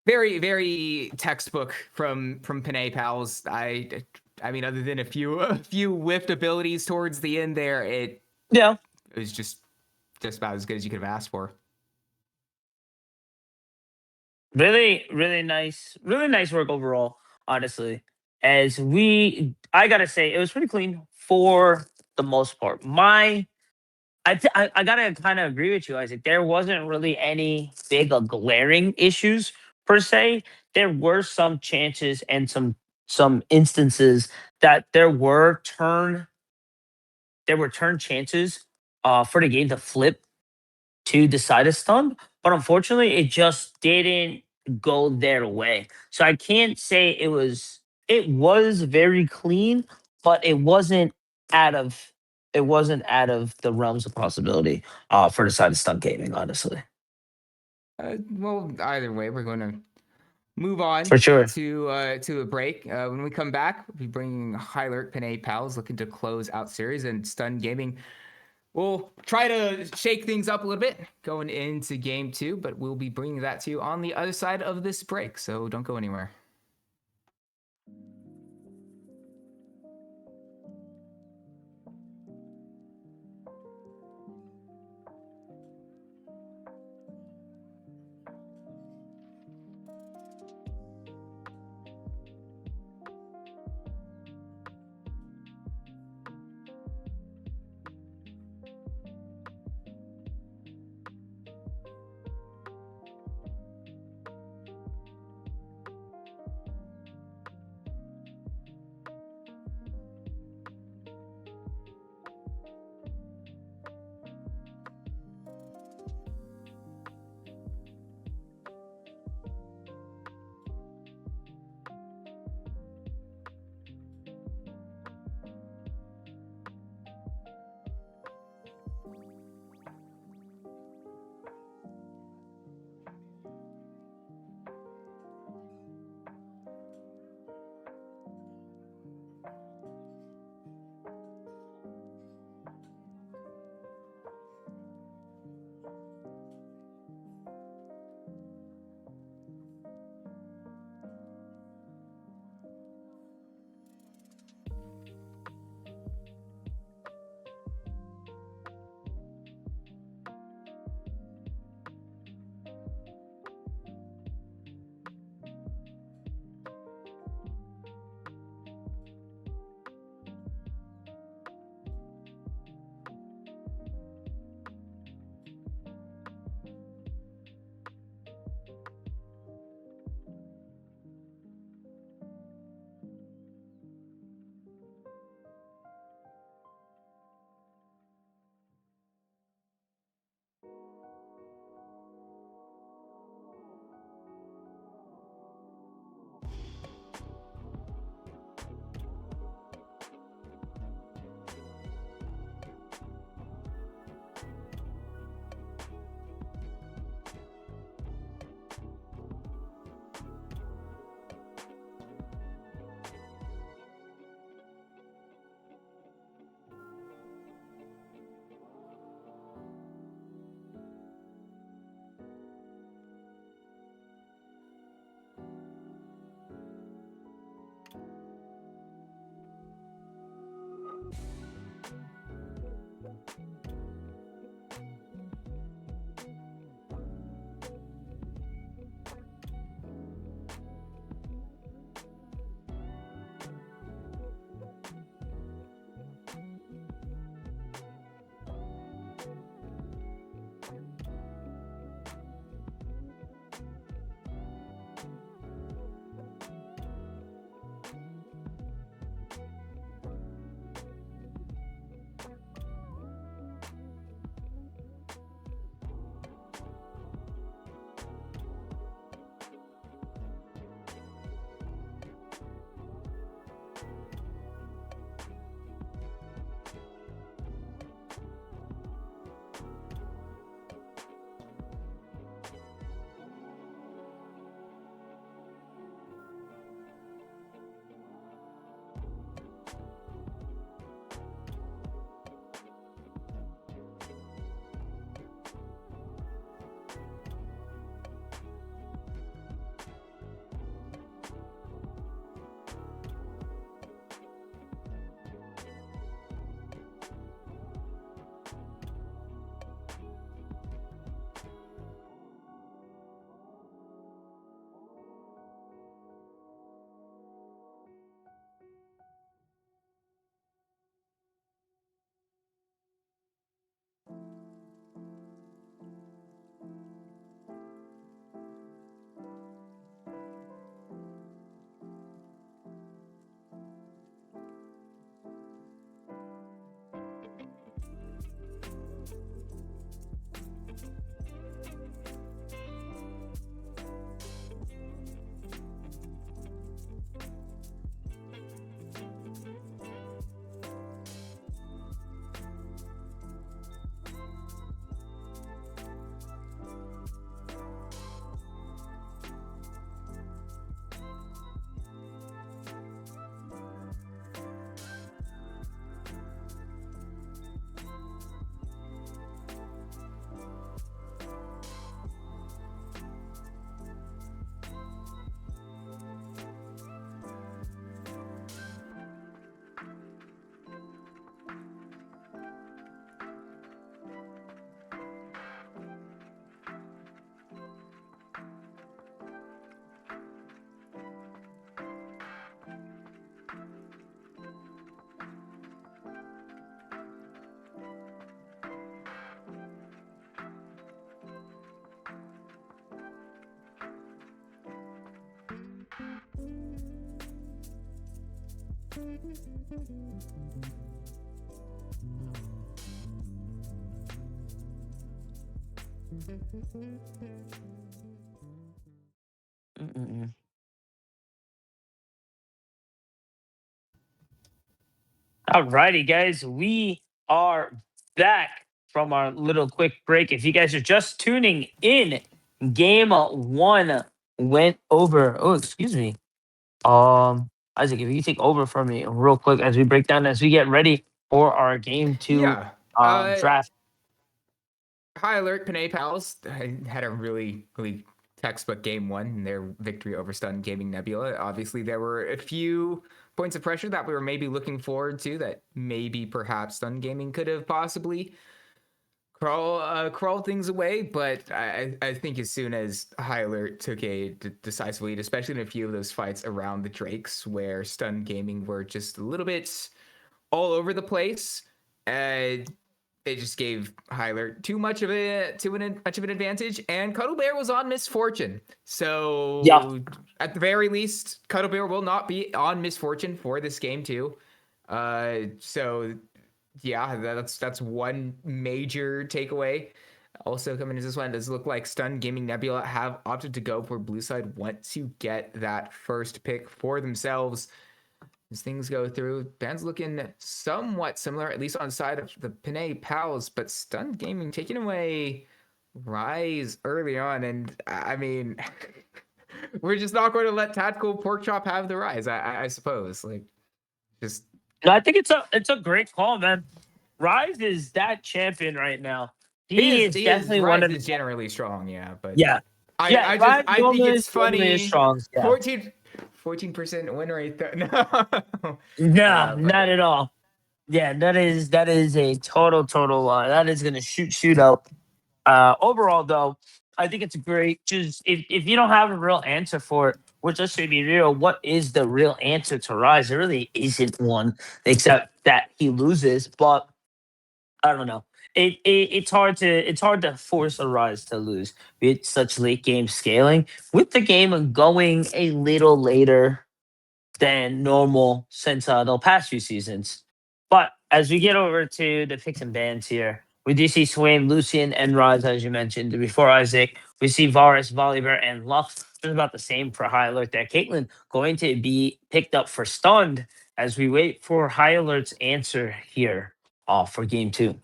very, very textbook from Penne Pals. I mean, other than a few whiffed abilities towards the end there, it was just about as good as you could have asked for. Really, really nice work overall, honestly. I gotta say, it was pretty clean for the most part. I gotta kind of agree with you, Isaac. There wasn't really any big glaring issues per se. There were some chances and some instances that there were turn chances for the game to flip to the side of Stun, but unfortunately, it just didn't go their way. So I can't say it was very clean, but it wasn't out of the realms of possibility for the side of Stun Gaming, honestly. Well, either way, we're going to move on for sure to a break. When we come back, we'll be bringing High Alert Penne Pals looking to close out series, and Stun Gaming we'll try to shake things up a little bit going into game 2, but we'll be bringing that to you on the other side of this break. So don't go anywhere. Mm-mm. Alrighty, guys, we are back from our little quick break. If you guys are just tuning in, game one went over. Oh, excuse me. Isaac, if you take over from me real quick as we break down, as we get ready for our game two Yeah. draft. High alert, Penne Pals had a really textbook game one in their victory over Stun Gaming Nebula. Obviously, there were a few points of pressure that we were maybe looking forward to that maybe perhaps Stun Gaming could have possibly crawl things away, but I think as soon as High Alert took a decisive lead, especially in a few of those fights around the Drakes where Stun Gaming were just a little bit all over the place, it just gave High Alert too much of an advantage, and Cuddle Bear was on misfortune. Yeah, So at the very least, Cuddle Bear will not be on misfortune for this game too. So yeah, that's one major takeaway. Also coming into this one, it does look like Stun Gaming Nebula have opted to go for blue side, want to get that first pick for themselves. As things go through, band's looking somewhat similar, at least on the side of the Penne Pals, but Stun Gaming taking away Rise early on, and I mean, we're just not going to let Tactical Pork Chop have the Rise, I suppose. Like, just no, I think it's a great call, man. Rise is that champion right now. He is he is definitely one Rise of the is generally strong, yeah, but yeah. Yeah, Rise I think normally it's is normally is funny. strong. Yeah. 14% win rate though. No. No, But not at all. Yeah, that is a total that is gonna shoot up. Overall though, I think it's a great just if you don't have a real answer for it, which let's be real, what is the real answer to Rise? There really isn't one except that he loses, but I don't know. It's hard to force a Rise to lose with such late game scaling. With the game going a little later than normal since the past few seasons. But as we get over to the picks and bans here, we do see Swain, Lucian, and Rise, as you mentioned before Isaac. We see Varus, Volibear, and Lux. Just about the same for High Alert there. Caitlyn going to be picked up for stunned as we wait for High Alert's answer here for game two.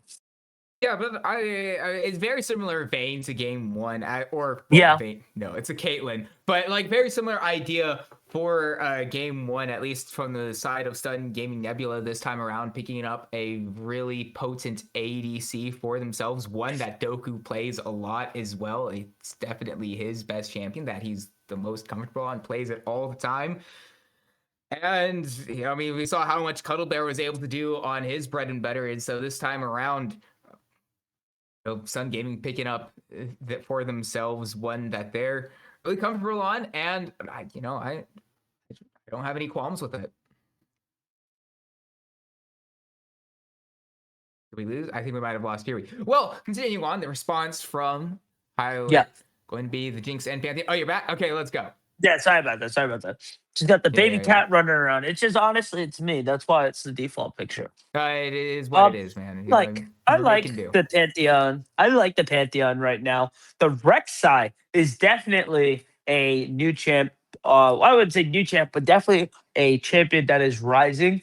yeah, but it's very similar vein to game one, Yeah. vein. No, it's a Caitlyn, but like very similar idea for game one, at least from the side of Stun Gaming Nebula this time around, picking up a really potent ADC for themselves. One that Doku plays a lot as well. It's definitely his best champion that he's the most comfortable on, plays it all the time. And I mean, we saw how much Cuddle Bear was able to do on his bread and butter, and so this time around, Sun Gaming picking up that for themselves one that they're really comfortable on, and I don't have any qualms with it. Did we lose? I think we might have lost here. Well, continuing on, the response from Yeah. Pilot going to be the Jinx and Pantheon. Oh, you're back? Okay, let's go. Yeah, sorry about that. Sorry about that. She's got the baby Yeah. cat running around. It's just honestly, it's me. That's why it's the default picture. It is what it is, man. I What we like can do. the Pantheon. I like the Pantheon right now. The Rek'Sai is definitely a new champ. I would say new champ, but definitely a champion that is rising.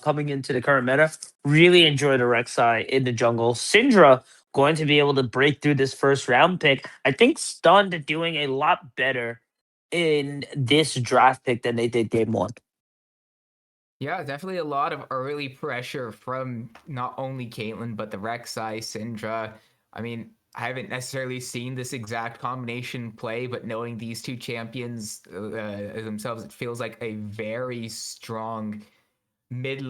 Coming into the current meta, really enjoy the Rek'Sai in the jungle. Syndra going to be able to break through this first round pick. I think Stunned doing a lot better in this draft pick than they did game one. Yeah, definitely a lot of early pressure from not only Caitlyn, but the Rek'Sai, Syndra. I mean, I haven't necessarily seen this exact combination play, but knowing these two champions themselves, it feels like a very strong mid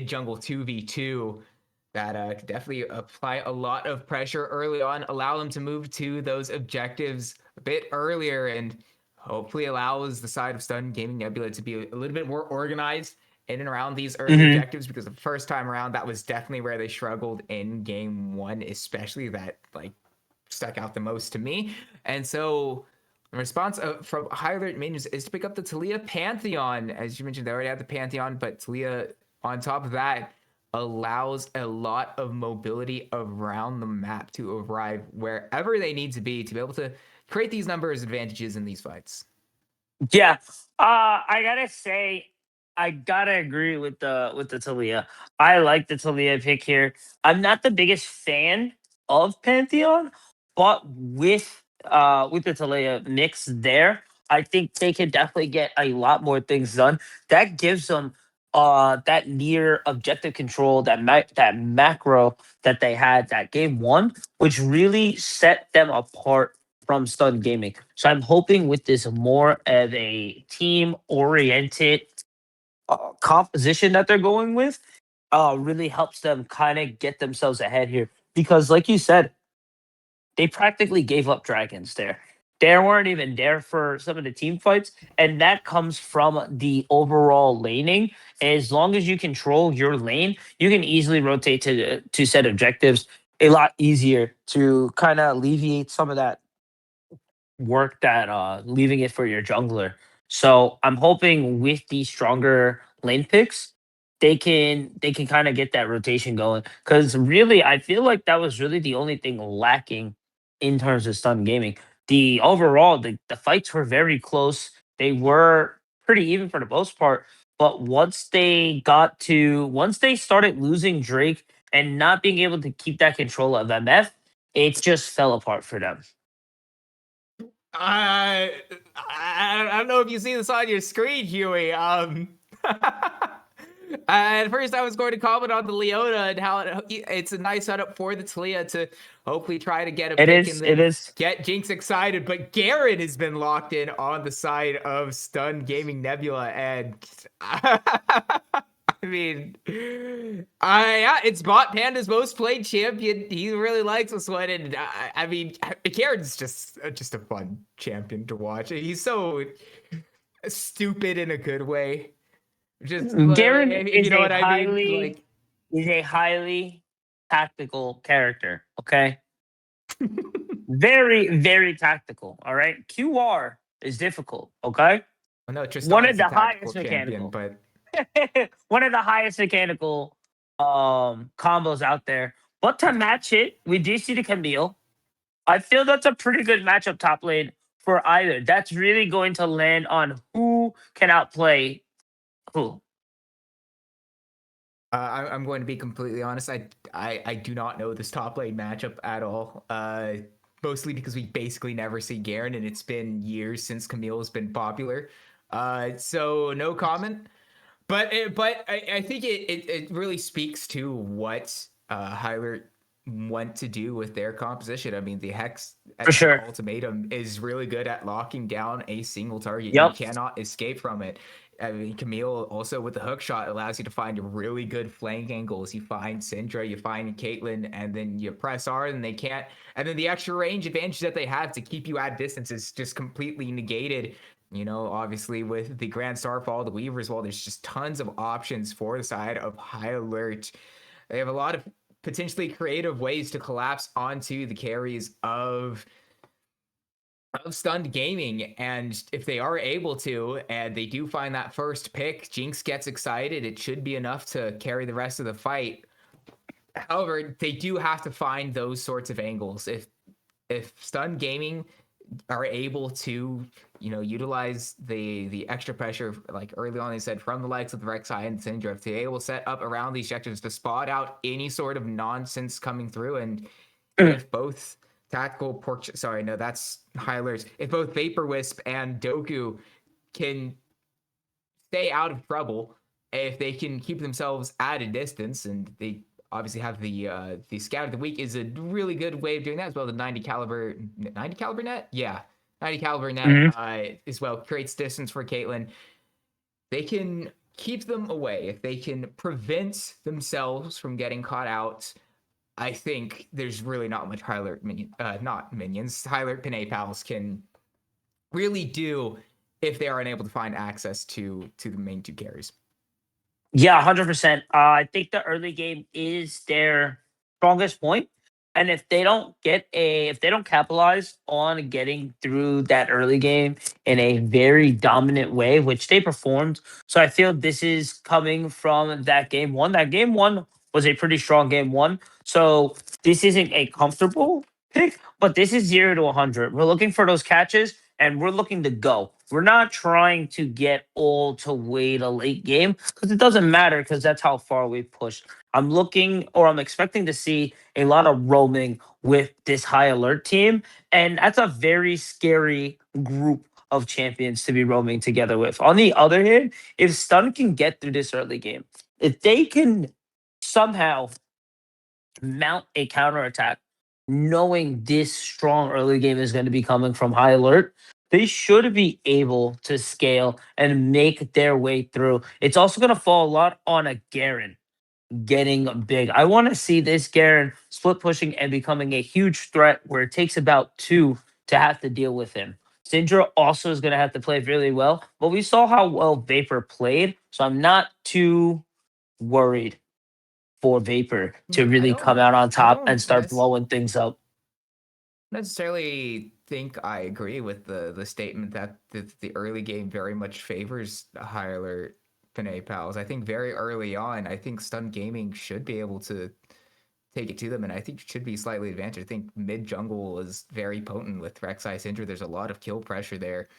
jungle 2v2 that could definitely apply a lot of pressure early on, allow them to move to those objectives a bit earlier, and hopefully allows the side of Stun Gaming Nebula to be a little bit more organized in and around these early objectives, because the first time around, that was definitely where they struggled in game one, especially that like stuck out the most to me. And so The response from high alert minions is to pick up the Talia Pantheon. As you mentioned, they already have the Pantheon, but Talia, on top of that, allows a lot of mobility around the map to arrive wherever they need to be able to create these numbers advantages in these fights. Yeah. I gotta say, I gotta agree with the Talia. I like the Talia pick here. I'm not the biggest fan of Pantheon, but with the Talia mix there, I think they can definitely get a lot more things done. That gives them that near objective control, that macro that they had that game one, which really set them apart from Stun Gaming. So I'm hoping with this more of a team oriented composition that they're going with, really helps them kind of get themselves ahead here. Because, like you said, they practically gave up dragons there. They weren't even there for some of the team fights, and that comes from the overall laning. As long as you control your lane, you can easily rotate to set objectives a lot easier to kind of alleviate some of that work that leaving it for your jungler. So I'm hoping with these stronger lane picks, they can kind of get that rotation going. Because really, I feel like that was really the only thing lacking in terms of stun gaming. The overall, the fights were very close. They were pretty even for the most part. But once they started losing Drake and not being able to keep that control of MF, it just fell apart for them. I don't know if you see this on your screen, Huey. At first, I was going to comment on the Leona and how it's a nice setup for the Talia to hopefully try to get a It pick and is. It then is. get Jinx excited. But Garen has been locked in on the side of Stun Gaming Nebula, and I mean, yeah, it's bot Panda's most played champion. He really likes this one, and I mean, Garen's just a fun champion to watch. He's so stupid in a good way. Just Garen if you know what I mean, like. is a highly tactical character. Okay, very very tactical. All right, QR is difficult. Okay, Well, no, one Tristana of is a the tactical highest champion, mechanical, but one of the highest mechanical combos out there. But to match it, we do see the Camille. I feel that's a pretty good matchup top lane for either. That's really going to land on who can outplay who. I'm going to be completely honest. I do not know this top lane matchup at all. Mostly because we basically never see Garen, and it's been years since Camille has been popular. So no comment. But I think it really speaks to what Hyler want to do with their composition. I mean, the Hex For sure. ultimatum is really good at locking down a single target. You Yep. cannot escape from it. I mean, Camille also with the hook shot allows you to find really good flank angles. You find Syndra, you find Caitlyn, and then you press R, and they can't. And then the extra range advantage that they have to keep you at distance is just completely negated. You know, obviously with the Grand Starfall, the Weaver as well, there's just tons of options for the side of High Alert. They have a lot of potentially creative ways to collapse onto the carries of Stunned Gaming, and if they are able to, and they do find that first pick, Jinx gets excited. It should be enough to carry the rest of the fight. However, they do have to find those sorts of angles. If Stunned Gaming are able to, you know, utilize the extra pressure, like early on they said, from the likes of the Rek'Sai and Syndra, if they're able to set up around these objectives to spot out any sort of nonsense coming through, and if both tactical sorry, no, that's Hyler's. If both Vapor Wisp and Doku can stay out of trouble, if they can keep themselves at a distance, and they obviously have the Scout of the Week is a really good way of doing that as well. The 90 caliber net, yeah, 90 caliber net as well creates distance for Caitlyn. They can keep them away if they can prevent themselves from getting caught out. I think there's really not much not minions, Hyler Penne pals can really do if they are unable to find access to the main two carries. Yeah, 100%. I think the early game is their strongest point, And if they don't capitalize on getting through that early game in a very dominant way, which they performed. So I feel this is coming from that game one. That game one was a pretty strong game one. So this isn't a comfortable pick, but this is 0 to 100. We're looking for those catches and we're looking to go. We're not trying to get all to wait a late game because it doesn't matter because that's how far we've pushed. I'm expecting to see a lot of roaming with this high alert team. And that's a very scary group of champions to be roaming together with. On the other hand, if Stun can get through this early game, if they can somehow mount a counterattack, knowing this strong early game is going to be coming from high alert, they should be able to scale and make their way through. It's also going to fall a lot on a Garen getting big. I want to see this Garen split pushing and becoming a huge threat where it takes about two to have to deal with him. Syndra also is going to have to play really well, but we saw how well Vapor played, so I'm not too worried for Vapor to I really come don't out on I top and don't start blowing things up. necessarily think I agree with the statement that the early game very much favors the high alert Penne pals. I think very early on, I think Stun Gaming should be able to take it to them, and I think should be slightly advantaged. I think mid jungle is very potent with Rek'Sai Syndra. There's a lot of kill pressure there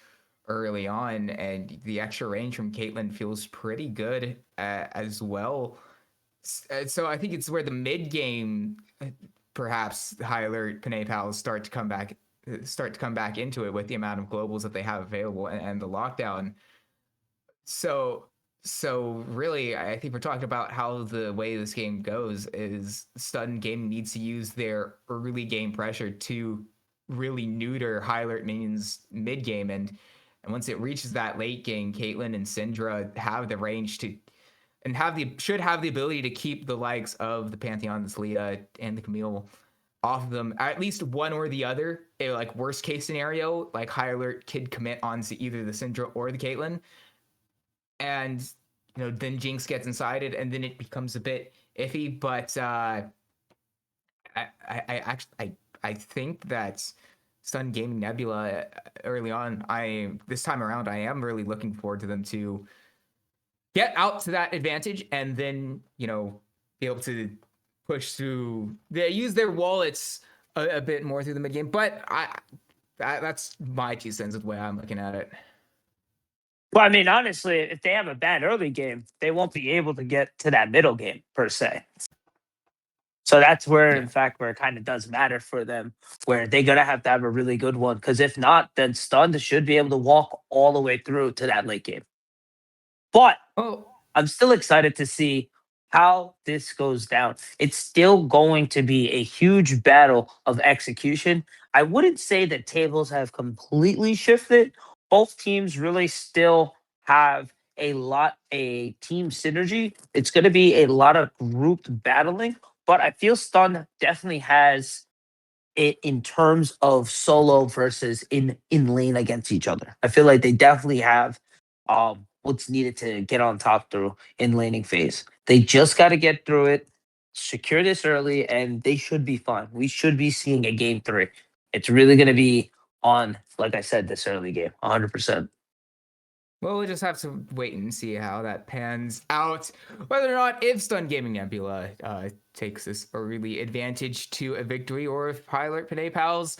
early on, and the extra range from Caitlyn feels pretty good as well. So I think it's where the mid game, perhaps high alert Panay pals start to come back into it with the amount of globals that they have available and the lockdown. So really, I think we're talking about how the way this game goes is Stun Game needs to use their early game pressure to really neuter high alert minions mid game, and once it reaches that late game, Caitlyn and Syndra have the range to and should have the ability to keep the likes of the Pantheon, the Selena, and the Camille off of them, at least one or the other. Like worst case scenario, like high alert could commit onto either the Syndra or the Caitlyn, and then Jinx gets inside it, and then it becomes a bit iffy. But I think that Stun Gaming Nebula early on, this time around, I am really looking forward to them to get out to that advantage and then be able to push through. They use their wallets a bit more through the mid game, but that's my 2 cents of the way I'm looking at it. Well, I mean, honestly, if they have a bad early game, they won't be able to get to that middle game per se. So that's where, Yeah. in fact, where it kind of does matter for them, where they're gonna have to have a really good one. Because if not, then Stunned should be able to walk all the way through to that late game. But Oh, I'm still excited to see how this goes down. It's still going to be a huge battle of execution. I wouldn't say that tables have completely shifted. Both teams really still have a team synergy. It's going to be a lot of grouped battling, but I feel Stun definitely has it in terms of solo versus in lane against each other. I feel like they definitely have what's needed to get on top through in laning phase. They just got to get through it, secure this early, and they should be fine. We should be seeing a game three. It's really going to be on, like I said, this early game, 100%. well, we'll just have to wait and see how that pans out. Whether or not if Stun Gaming Nebula takes this early advantage to a victory, or if Pilot Panay Pals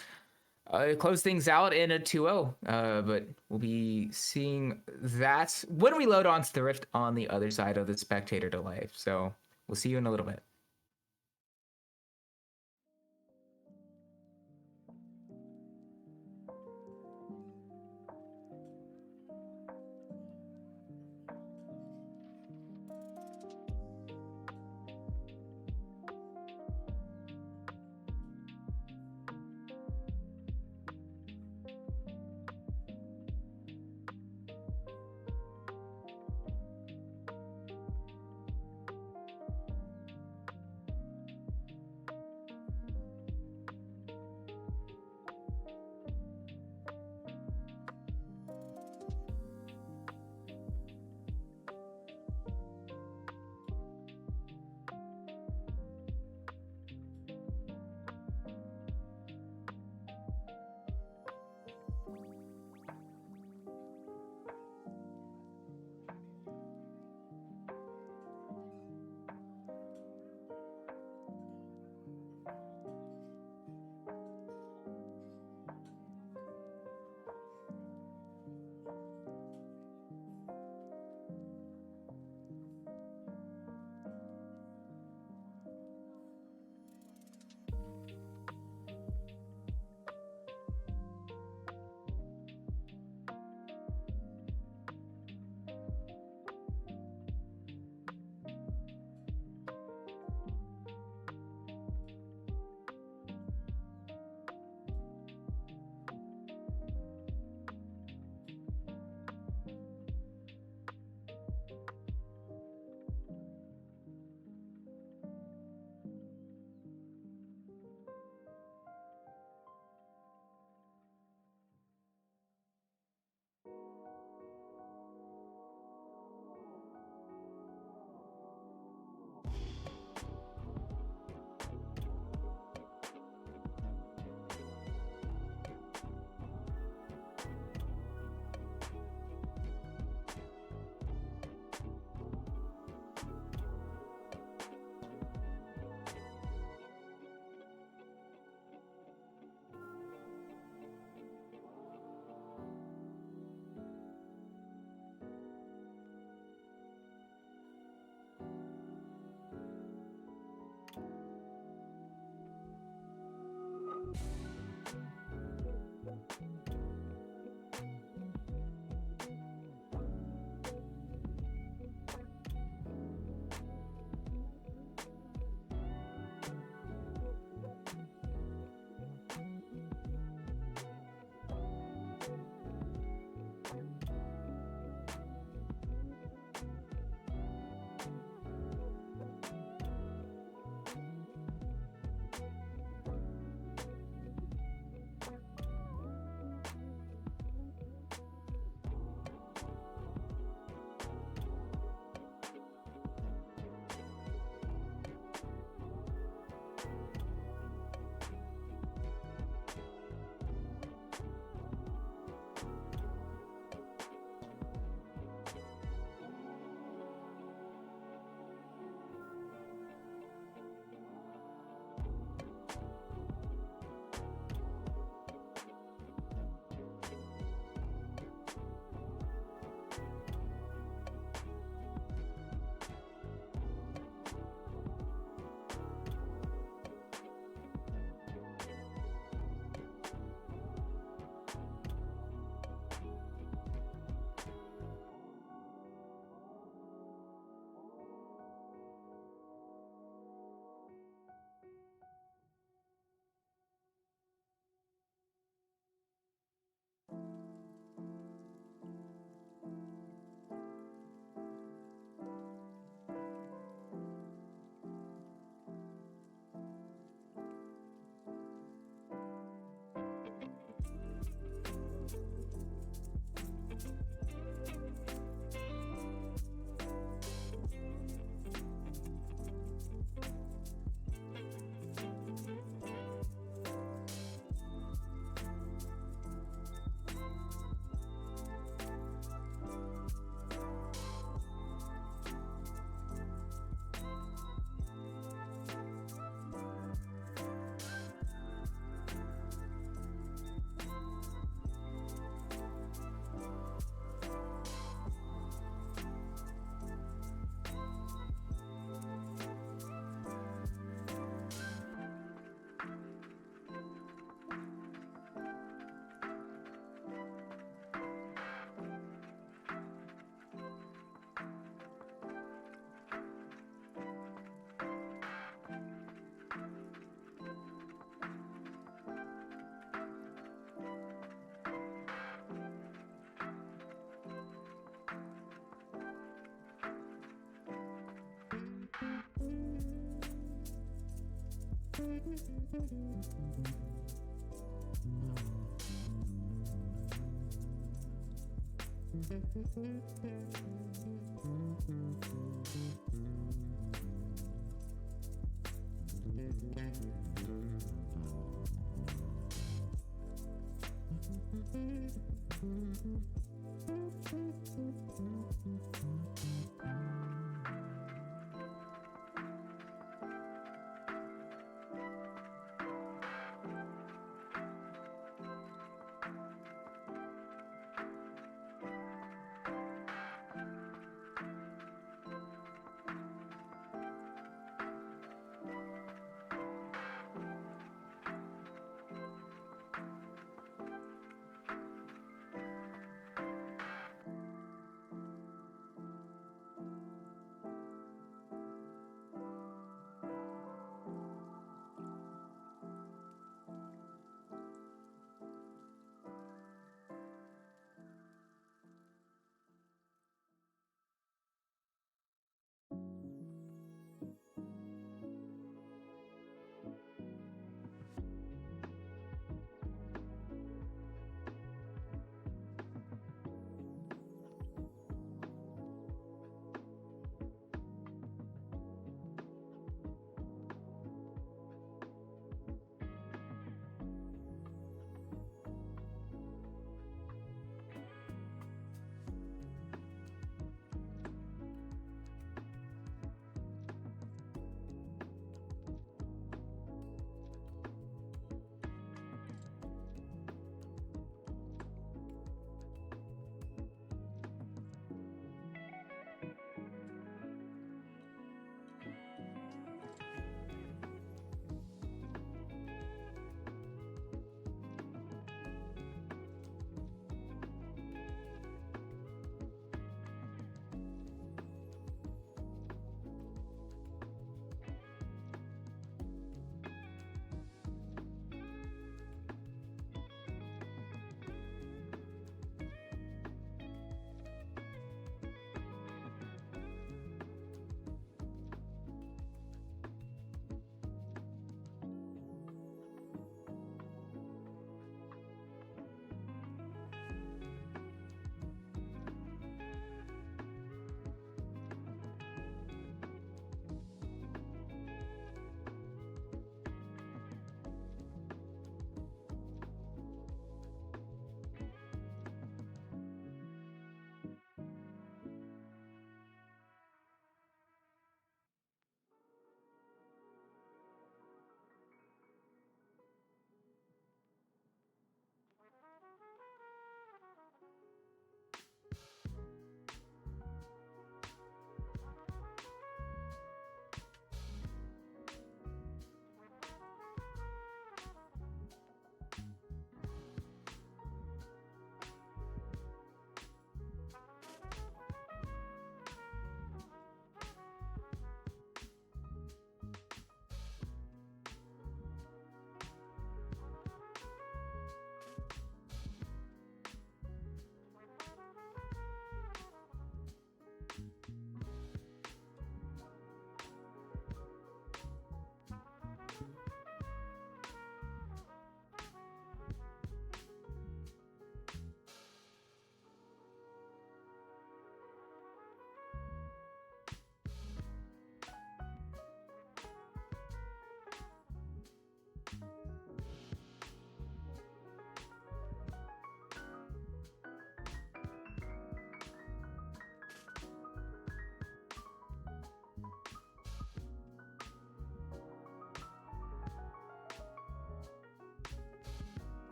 close things out in a 2-0. But we'll be seeing that when we load onto the Rift on the other side of the spectator delay. So we'll see you in a little bit.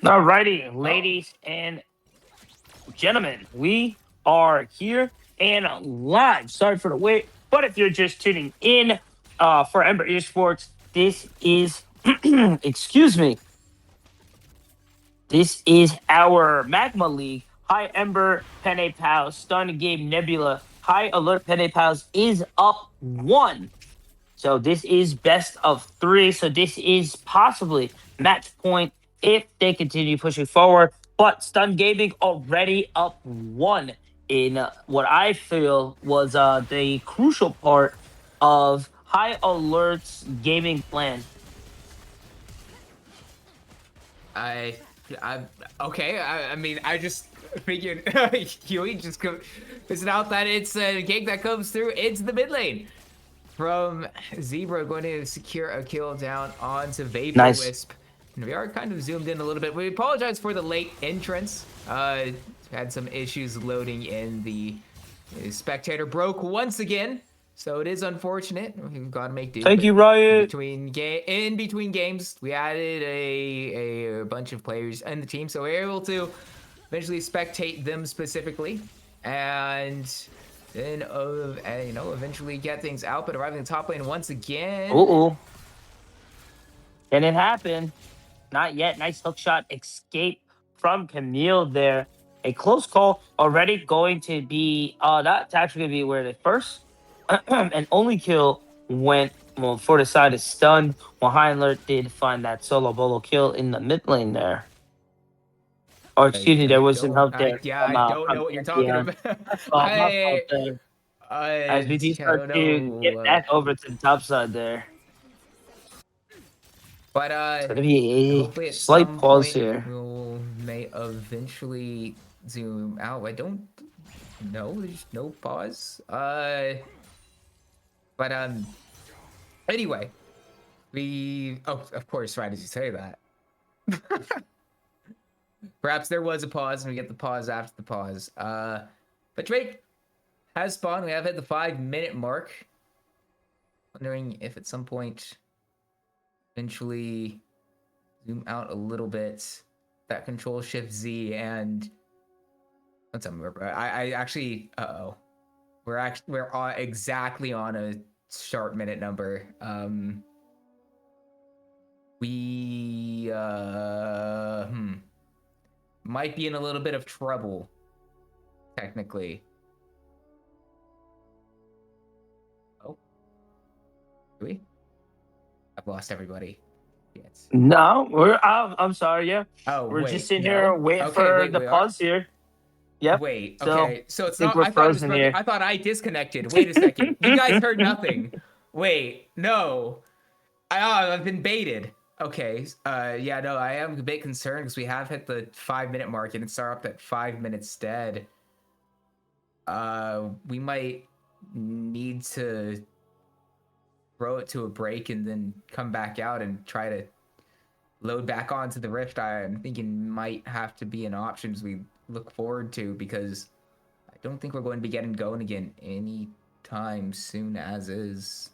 Alrighty, ladies and gentlemen, we are here and live. Sorry for the wait, but if you're just tuning in for Ember Esports, this is, excuse me, This is our Magma League. High Ember, Penne Pals, Stun Game Nebula. High Alert Penne Pals is up 1. So this is best of 3. So this is possibly match point if they continue pushing forward. But Stun Gaming already up 1 in what I feel was the crucial part of High Alert's gaming plan. I, I, okay. I mean, I just figured Huey just isn't out that it's a gank that comes through. It's the mid lane from Zebra going to secure a kill down onto Vapor Nice. Wisp. And we are kind of zoomed in a little bit. We apologize for the late entrance. Had some issues loading in. The spectator broke once again. So it is unfortunate. We've got to make do. Thank But you, Riot. in between games, we added a bunch of players in the team, so we were able to eventually spectate them specifically, and then eventually get things out. But arriving in the top lane once again. Uh-oh. Can it happen? Not yet. Nice hook shot escape from Camille there. A close call already going to be that's actually gonna be where the first and only kill went for the side of stun, while High Alert did find that solo bolo kill in the mid lane there. Or excuse me, there was some help there I don't from know what you're talking Pantheon. about. My fault there. As we do I start don't to get know. back over to the top side there. But It's gonna be hopefully a at slight some pause point here. we'll may eventually zoom out. I don't know. There's no pause. But anyway, of course, right as you say that. Perhaps there was a pause and we get the pause after the pause. But Drake has spawned. We have hit the 5-minute mark. Wondering if at some point eventually zoom out a little bit. That Control Shift Z and let's remember. I actually we're exactly on a sharp minute number. We might be in a little bit of trouble technically. Oh, do we? I've lost everybody. Yes. No, I'm sorry. Yeah, Oh, we're just wait, sitting here no. waiting Okay, for wait, the we are. pause here. Yep. Wait, So okay. So I it's think not. we're I thought it was frozen broken. here. I thought I disconnected. Wait a second. You guys heard nothing. Wait, no. I've been baited. Okay. Yeah, no, I am a bit concerned because we have hit the 5-minute mark and it's up at 5 minutes dead. We might need to throw it to a break and then come back out and try to load back onto the Rift. I'm thinking might have to be an option as we look forward to, because I don't think we're going to be getting going again anytime soon as is.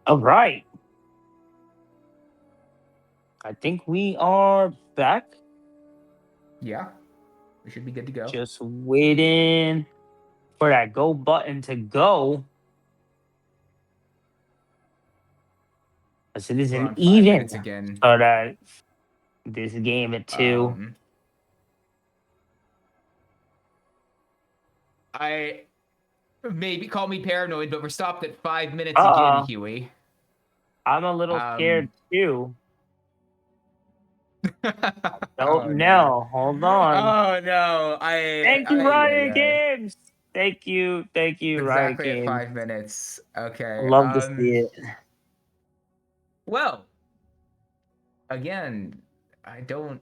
All right. I think we are back. Yeah, we should be good to go. Just waiting for that go button to go. As it is We're an on 5 minutes even again. start at this game at 2. I maybe call me paranoid, but we're stopped at 5 minutes again, Uh, Huey. I'm a little scared too. Oh Don't no. know. Hold on. Oh no. Thank you, Riot I Games. Thank you, Riot exactly at Games. 5 minutes. I Okay. love to see it. Well, again, I don't.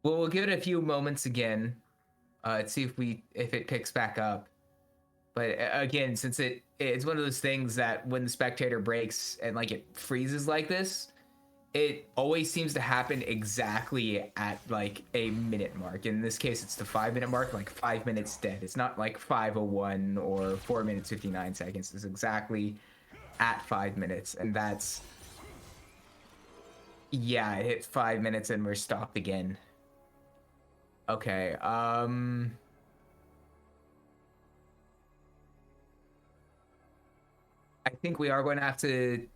Well, we'll give it a few moments again. See if it picks back up. But again, since it's one of those things that when the spectator breaks and like it freezes like this, it always seems to happen exactly at like a minute mark. In this case, it's the 5 minute mark, like 5 minutes dead. It's not like 5:01 or 4 minutes 59 seconds. It's exactly at 5 minutes, and that's yeah. It hit 5 minutes and we're stopped again. Okay. I think we are going to have to,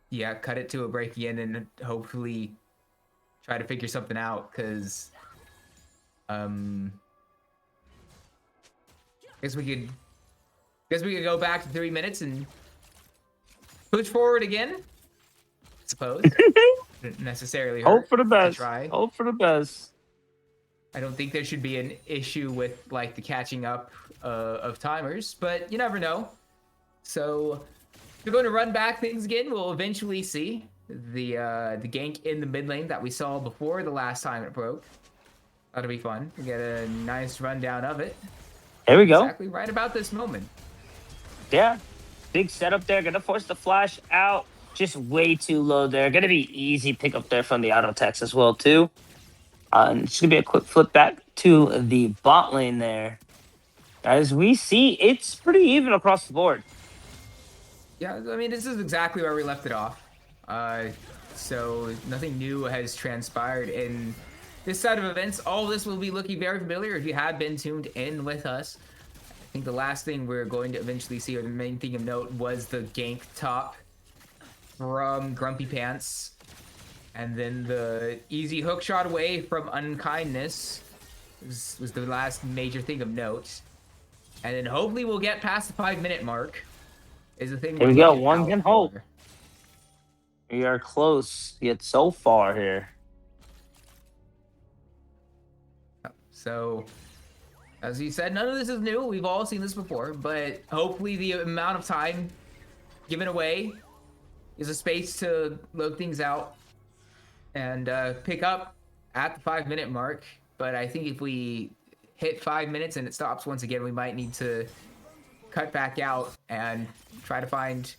yeah, cut it to a break again and hopefully try to figure something out, because guess we could go back to 3 minutes and push forward again, I suppose. Didn't necessarily hurt. Hope for the to best. try. Hope for the best. I don't think there should be an issue with like the catching up of timers, but you never know. So we're going to run back things again. We'll eventually see the gank in the mid lane that we saw before the last time it broke. That'll be fun. We get a nice rundown of it. Here we go. Exactly right about this moment. Yeah. Big setup there. Gonna force the flash out. Just way too low there. Gonna be easy pick up there from the auto text as well, too. And it's gonna be a quick flip back to the bot lane there. As we see, it's pretty even across the board. Yeah, I mean, this is exactly where we left it off. So nothing new has transpired in this side of events. All of this will be looking very familiar if you have been tuned in with us. I think the last thing we're going to eventually see, or the main thing of note, was the gank top from Grumpy Pants. And then the easy hook shot away from Unkindness was the last major thing of note. And then hopefully we'll get past the 5 minute mark. Is the thing. Here we go. One can hope. We are close, yet so far here. So, as you said, none of this is new. We've all seen this before, but hopefully the amount of time given away is a space to load things out and pick up at the 5 minute mark. But I think if we hit 5 minutes and it stops once again, we might need to cut back out and try to find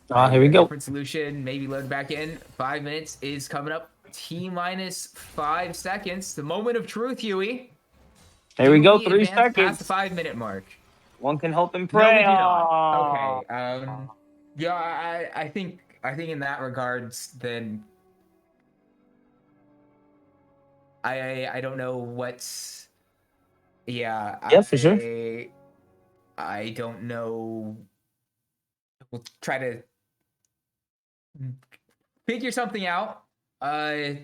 Here we go. different solution. Maybe load back in. 5 minutes is coming up. T-minus 5 seconds. The moment of truth, Huey. There we go. 3 seconds. Past the 5 minute mark. One can hope and pray. No, we do not. Okay. Yeah, I think in that regards, then I don't know what's. Yeah. Yeah, for sure. I don't know. We'll try to figure something out. I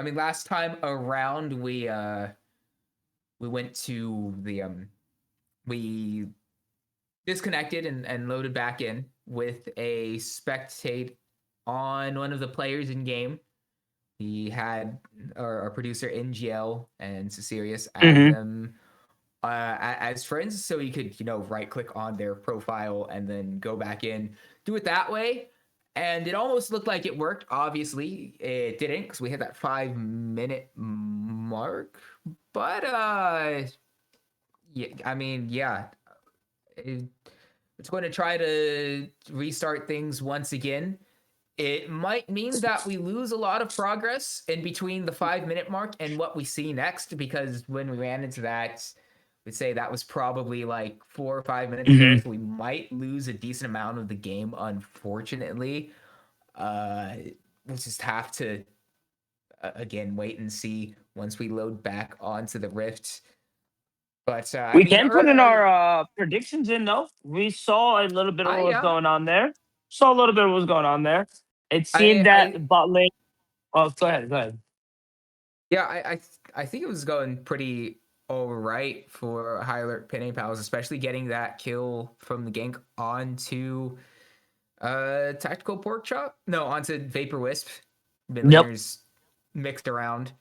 mean, last time around we went to the we disconnected and loaded back in with a spectate on one of the players in game. We had our producer NGL and Cecilius add them as friends, so you could, right click on their profile and then go back in, do it that way. And it almost looked like it worked. Obviously, it didn't, because we hit that 5 minute mark. But yeah, I mean, yeah, it's going to try to restart things once again. It might mean that we lose a lot of progress in between the 5 minute mark and what we see next, because when we ran into that, would say that was probably like 4 or 5 minutes there, Mhm. so we might lose a decent amount of the game, unfortunately. Uh, we'll just have to again wait and see once we load back onto the Rift. But I We mean, can put in our predictions in though. We saw a little bit of what was yeah, going on there. Saw a little bit of what was going on there. It seemed I that bot lane. Oh, go ahead. Go ahead. yeah, I think it was going pretty all right for High Alert Penne Pals, especially getting that kill from the gank onto Tactical Pork Chop. No, onto Vapor Wisp. Mid Yep. laners mixed around.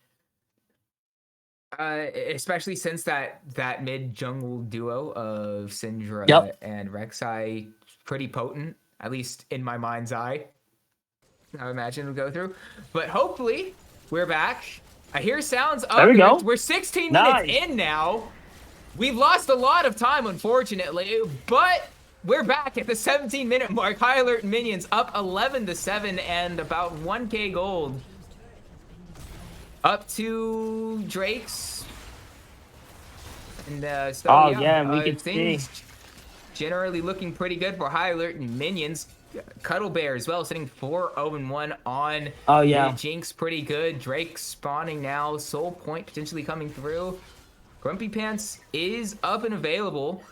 Especially since that mid jungle duo of Yep. Syndra and Rek'Sai pretty potent, at least in my mind's eye. I imagine it'll go through. But hopefully, we're back. I hear sounds There of we the Rift. go. We're 16 minutes Nice. in now. We've lost a lot of time, unfortunately, but we're back at the 17-minute mark. High Alert Minions up 11-7 and about 1k gold. Up to Drake's. And so, Oh yeah, yeah, and we could see. things generally looking pretty good for High Alert and Minions. Cuddle Bear as well, sitting 4-0-1 on Oh mid. yeah. Jinx pretty good. Drake spawning now. Soul Point potentially coming through. Grumpy Pants is up and available.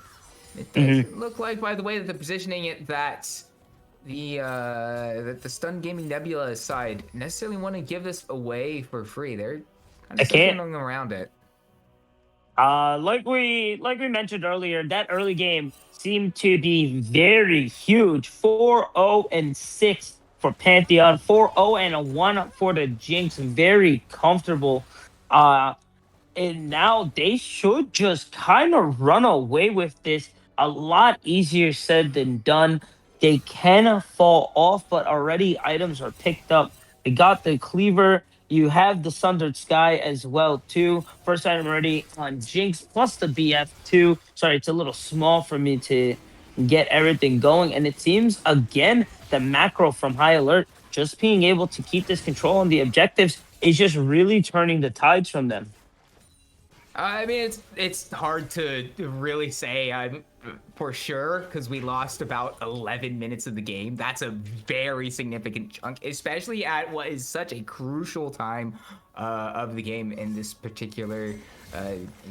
It Hmm. doesn't look like, by the way that they're positioning it, that the Stun Gaming Nebula side necessarily want to give this away for free. They're kind I of can't. skipping around it. Like we mentioned earlier, that early game seemed to be very huge. 4-0-6 for Pantheon, 4-0-1 for the Jinx. Very comfortable. Uh and now they should just kind of run away with this. A lot easier said than done. They can fall off, but already items are picked up. They got the cleaver. You have the Sundered Sky as well too. First item already on Jinx plus the BF2. Sorry, it's a little small for me to get everything going. And it seems again the macro from High Alert just being able to keep this control on the objectives is just really turning the tides from them. I mean, it's hard to really say for sure because we lost about 11 minutes of the game. That's a very significant chunk, especially at what is such a crucial time of the game in this particular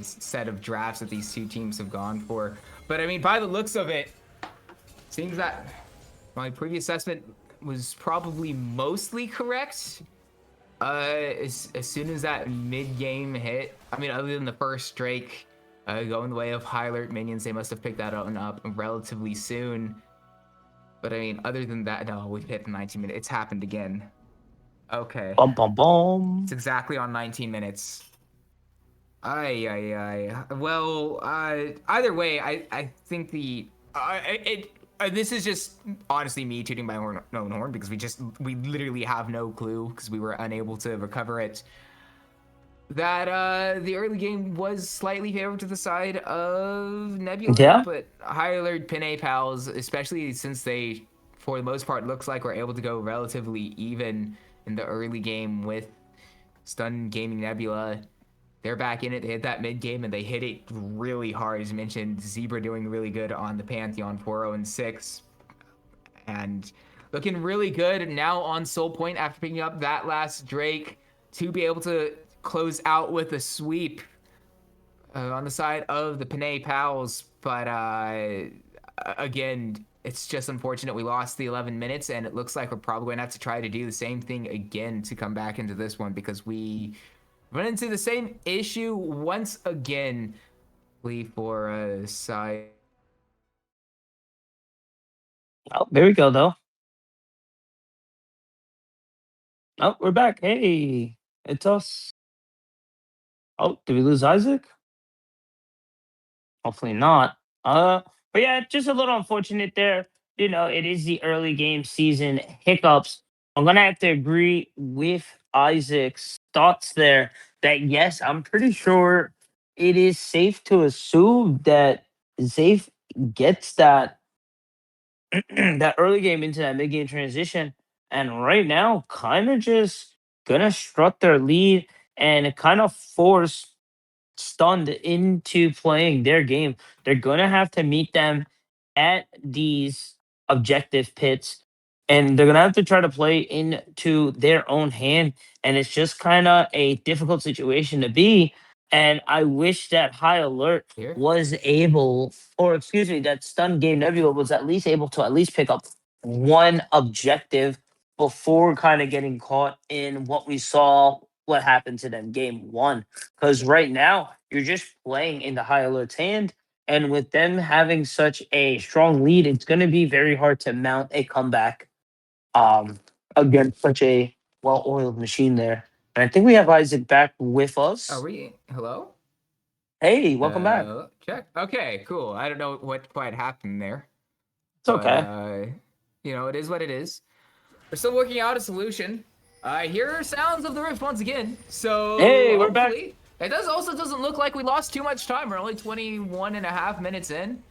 set of drafts that these two teams have gone for. But I mean, by the looks of it, seems that my previous assessment was probably mostly correct. As soon as that mid-game hit, I mean, other than the first Drake going the way of High Alert Minions, they must have picked that up relatively soon. But I mean, other than that, no, we've hit the 19 minutes. It's happened again. Okay. Bum bum bum. It's exactly on 19 minutes. Ay. Well, either way, I think this is just honestly me tooting my own horn because we literally have no clue because we were unable to recover it. That the early game was slightly favored to the side of Nebula, Yeah. but High Alert Penne Pals, especially since they, for the most part, looks like we're able to go relatively even in the early game with Stun Gaming Nebula. They're back in it. They hit that mid game and they hit it really hard. As mentioned, Zebra doing really good on the Pantheon 4-0-6. And looking really good now on Soul Point after picking up that last Drake to be able to close out with a sweep on the side of the Penne Pals. But again, it's just unfortunate we lost the 11 minutes, and it looks like we're probably going to have to try to do the same thing again to come back into this one because we run into the same issue once again. For a side. Oh, there we go though. Oh, we're back. Hey, it's us. Oh, did we lose Isaac? Hopefully not. But yeah, just a little unfortunate there. You know, it is the early game season hiccups. I'm gonna have to agree with Isaac's thoughts there. That yes, I'm pretty sure it is safe to assume that Zafe gets that that early game into that mid game transition, and right now, kind of just gonna strut their lead and kind of force stunned into playing their game. They're gonna have to meet them at these objective pits, and they're gonna have to try to play into their own hand. And it's just kind of a difficult situation to be. And I wish that High Alert Here. was able, or excuse me, that Stun Game Nebula was at least able to at least pick up one objective before kind of getting caught in what we saw what happened to them game one. Because right now you're just playing in the High Alert's hand, and with them having such a strong lead, it's going to be very hard to mount a comeback um, against such a well-oiled machine there. And I think we have Isaac back with us. Are we? Hello? Hey, welcome back. Check. Okay, cool. I don't know what quite happened there. It's okay. It is what it is. We're still working out a solution. I hear sounds of the rift once again. So Hey, we're back. It doesn't look like we lost too much time. We're only 21 and a half minutes in.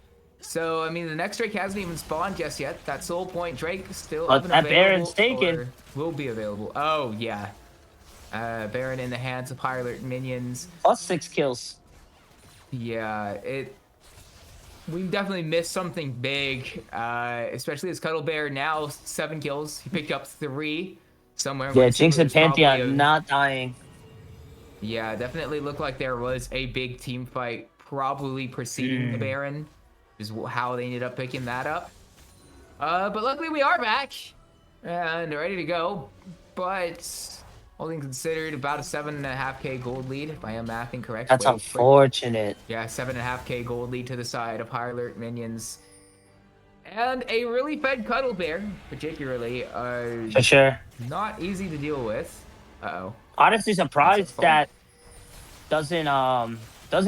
So, I mean, the next Drake hasn't even spawned just yet. That Soul Point Drake still But that Baron's available, taken. or will be available. Oh, yeah. Baron in the hands of High Alert minions. Plus 6 kills. Yeah, we definitely missed something big, especially as Cuddle Bear now 7 kills. He picked up 3 somewhere. Yeah, Jinx and Pantheon not dying. Yeah, definitely looked like there was a big team fight probably preceding the Baron, is how they ended up picking that up. But luckily we are back and ready to go. But all things considered, about a 7.5k gold lead, if I am mathing correct. That's unfortunate. Yeah, 7.5k gold lead to the side of High Alert minions. And a really fed Cuddle Bear, particularly. For sure. Not easy to deal with. Uh-oh. Honestly surprised that doesn't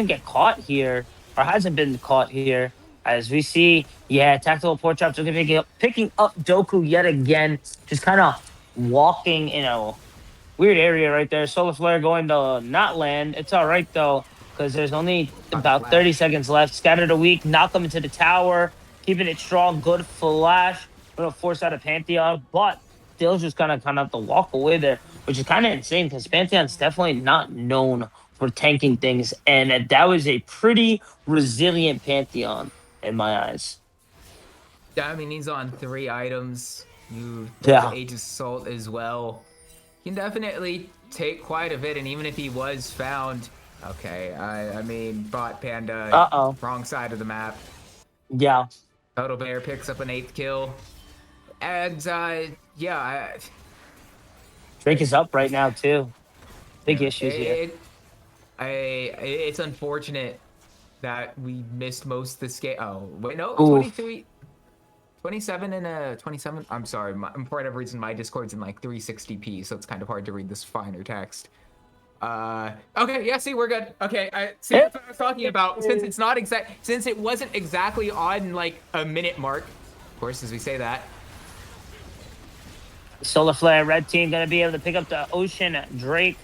get caught here, or hasn't been caught here. As we see, yeah, tactical pork chops are gonna be picking up Doku yet again. Just kind of walking in a weird area right there. Solar Flare going to not land. It's all right though, because there's only about 30 seconds left. Scatter the Weak, knock them into the tower, keeping it strong. Good flash. Gonna force out a Pantheon, but still just kind of have to walk away there, which is kind of insane because Pantheon's definitely not known for tanking things, and that was a pretty resilient Pantheon in my eyes. Yeah, I mean, he's on 3 items. Yeah. Age of Salt as well. Can definitely take quite a bit, and even if he was found, okay, I mean, Bot Panda, wrong side of the map. Yeah. Cuddle Bear picks up an 8th kill, and yeah, Drake is up right now too. Big issues here. It's unfortunate that we missed most of this game. Oh wait, no, Oof. 27 and a 27. I'm sorry, for whatever reason my Discord's in like 360p, so it's kind of hard to read this finer text. Okay, yeah, see, we're good. Okay, see what I was talking about. Since it wasn't exactly on like a minute mark, of course, as we say that. Solar Flare, red team gonna be able to pick up the Ocean Drake.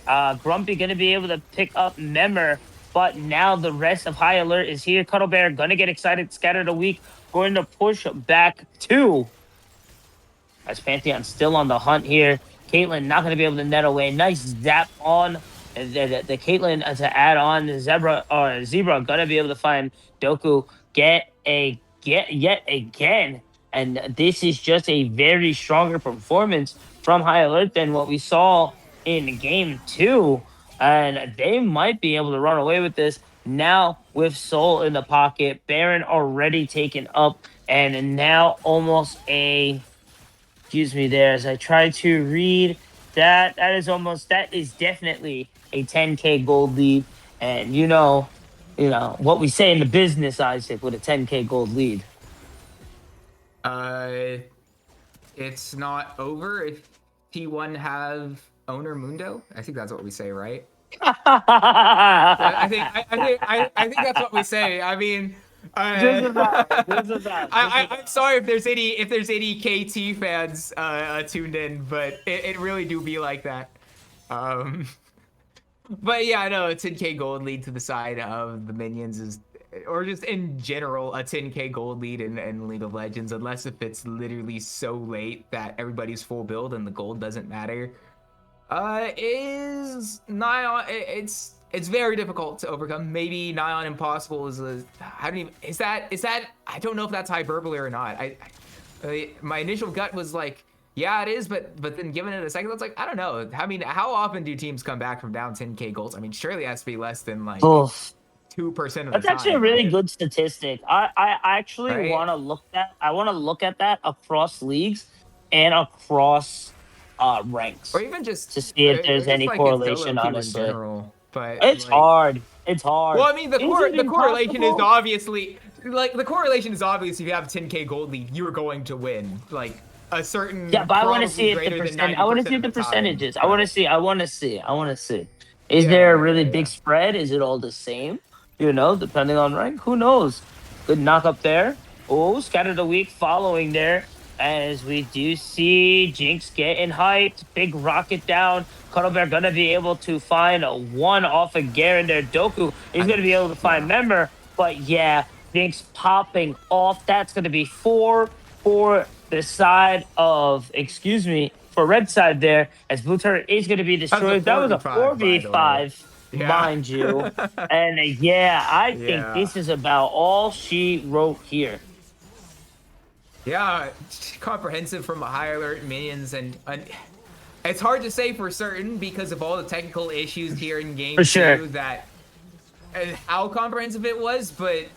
Grumpy gonna be able to pick up Member, but now the rest of High Alert is here. Cuddle Bear gonna get excited. Scatter the Weak, going to push back 2. As Pantheon still on the hunt here. Caitlyn not gonna be able to net away. Nice zap on the Caitlyn to add on the Zebra gonna be able to find Doku. Get yet again. And this is just a very stronger performance from High Alert than what we saw in game 2. And they might be able to run away with this now with Soul in the pocket. Baron already taken up. And now almost a... Excuse me there as I try to read that. That is definitely a 10k gold lead. And you know what we say in the business, Isaac, with a 10k gold lead. It's not over if T1 have owner Mundo. I think that's what we say, right? I think that's what we say. I mean, I'm sorry if there's any KT fans tuned in, but it really do be like that. But yeah, I know a 10k gold lead to the side of the minions is, or just in general, a 10k gold lead in League of Legends, unless if it's literally so late that everybody's full build and the gold doesn't matter, is nigh on. It's it's very difficult to overcome. Maybe nigh on impossible is is that I don't know if that's hyperbole or not. My initial gut was like, yeah, it is, but then given it a second, it's like, I don't know. I mean, how often do teams come back from down 10k goals? I mean, surely it has to be less than like Oof. 2% of the That's actually a time, really right? good statistic. I actually Right? want to look at that across leagues and across Or ranks even to see if or there's just any like in solo correlation. queue in Honestly, general. But it's like, hard. It's well, hard. I mean, Is it the correlation is impossible? obviously like the correlation is obvious. If you have a 10k gold lead, you're going to win like a Yeah, certain but I want to probably see it the greater than percent. I want to 90% see of the the time. percentages. I want to But see. I want to see. I want to see. Is there a yeah, really yeah, big yeah. spread? Is it all the same? Depending on rank. Who knows? Good knock up there. Oh, scatter the week following there. As we do see Jinx getting hyped. Big rocket down. Cuddlebear gonna be able to find a one off of Garen there. Doku is gonna be able to find Yeah. Member. But yeah, Jinx popping off. That's gonna be 4 for the side of, excuse me, for red side there, as blue turret is going to be That was a destroyed. That was a 4v5, by the way. 4v5, Yeah. mind you. And yeah, I think Yeah. this is about all she wrote here. Yeah, comprehensive from a high alert minions, and it's hard to say for certain because of all the technical issues here in game For sure. two that and how comprehensive it was, but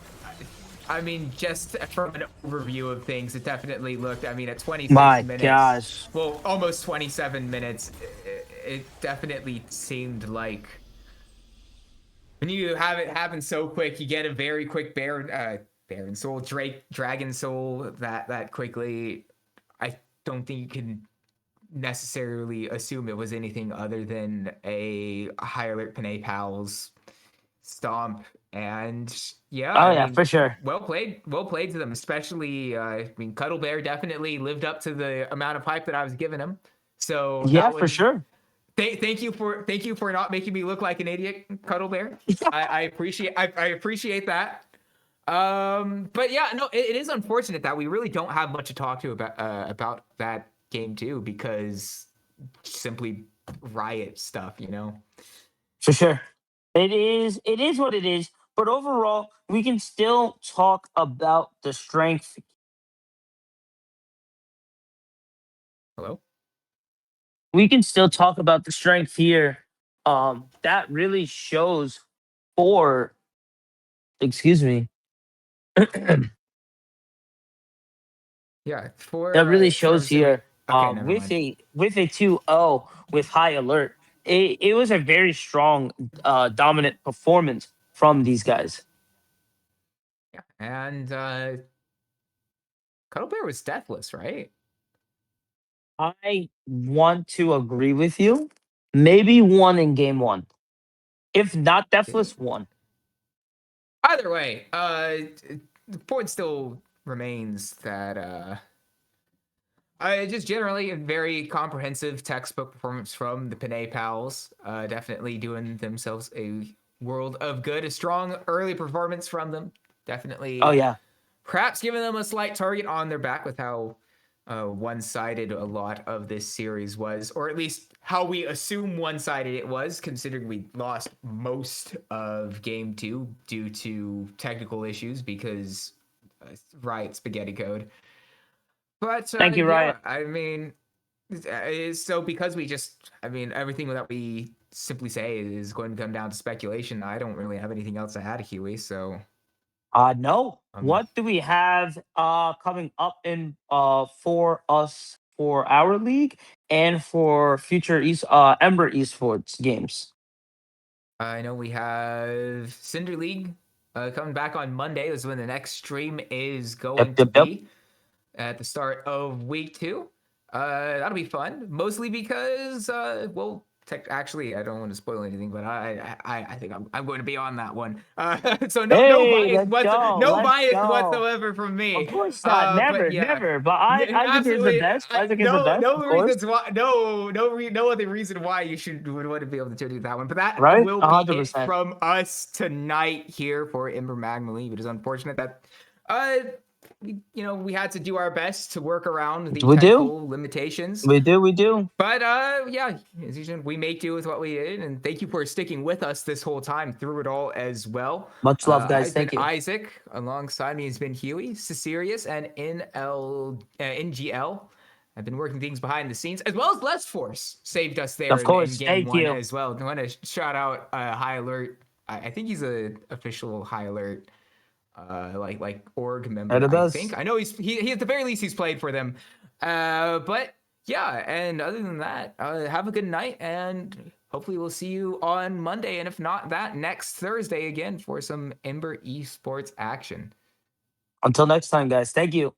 I mean, just from an overview of things, it definitely looked. I mean, at 26 My minutes, gosh. well, almost 27 minutes, it definitely seemed like when you have it happen so quick, you get a very quick Baron Soul, Dragon Soul that quickly. I don't think you can necessarily assume it was anything other than a high alert Penne Pals stomp. And yeah, Oh I yeah, mean, for sure. well played to them. Especially, I mean, Cuddle Bear definitely lived up to the amount of hype that I was giving him. So Yeah, that for was sure. thank you for not making me look like an idiot, Cuddle Bear. I appreciate that. But yeah, no, it is unfortunate that we really don't have much to talk to about that game too, because simply riot stuff, you know. For sure. It is what it is. But overall, we can still talk about the strength. Hello. We can still talk about the strength here. That really shows for, excuse me, that Yeah, really for shows obviously here. okay, never With mind. a 2-0 with high alert, it was a very strong, dominant performance from these guys. Yeah, and Cuddle Bear was deathless, right? I want to agree with you. Maybe one in game one, if not Okay. deathless one. Either way, the point still remains that just generally a very comprehensive textbook performance from the Penne Pals. Definitely doing themselves a world of good. A strong early performance from them. Oh Definitely, yeah, perhaps giving them a slight target on their back with how one-sided a lot of this series was, or at least how we assume one-sided it was, considering we lost most of game two due to technical issues because Riot Spaghetti Code. But thank you, yeah, Riot. I mean, so because we just, I mean, everything that we simply say is going to come down to speculation. I don't really have anything else to add, Huey. So, No. um, What do we have coming up in for us for our league and for future Ember esports games? I know we have Cinder League coming back on Monday. This is when the next stream is Yep, going to yep, yep. be at the start of week two. That'll be fun, mostly because, well, actually, I don't want to spoil anything, but I think I'm going to be on that one. So Hey, let's go. no Let's bias go. whatsoever from Of me. course not. But Never, yeah, never. But Isaac is the absolutely. best. Isaac is the best, No of course. reasons why. No other reason why you would be able to do that one. But that Right? will be it 100%. from us tonight here for Ember Magma League. It is unfortunate that we had to do our best to work around the We do. technical limitations. We do. But yeah, as usual, we make do with what we did, and thank you for sticking with us this whole time through it all as well. Much love, guys. I've been Thank you. Isaac. Alongside me has been Huey, Cecilius, and NGL. I've been working things behind the scenes, as well as Less Force saved us there Of course. in game Thank 1 you. as well. I want to shout out High Alert. I think he's an official High Alert like org member. I think I know he at the very least he's played for them. But yeah, and other than that, have a good night, and hopefully we'll see you on Monday, and if not that, next Thursday again for some Ember esports action. Until next time, guys. Thank you.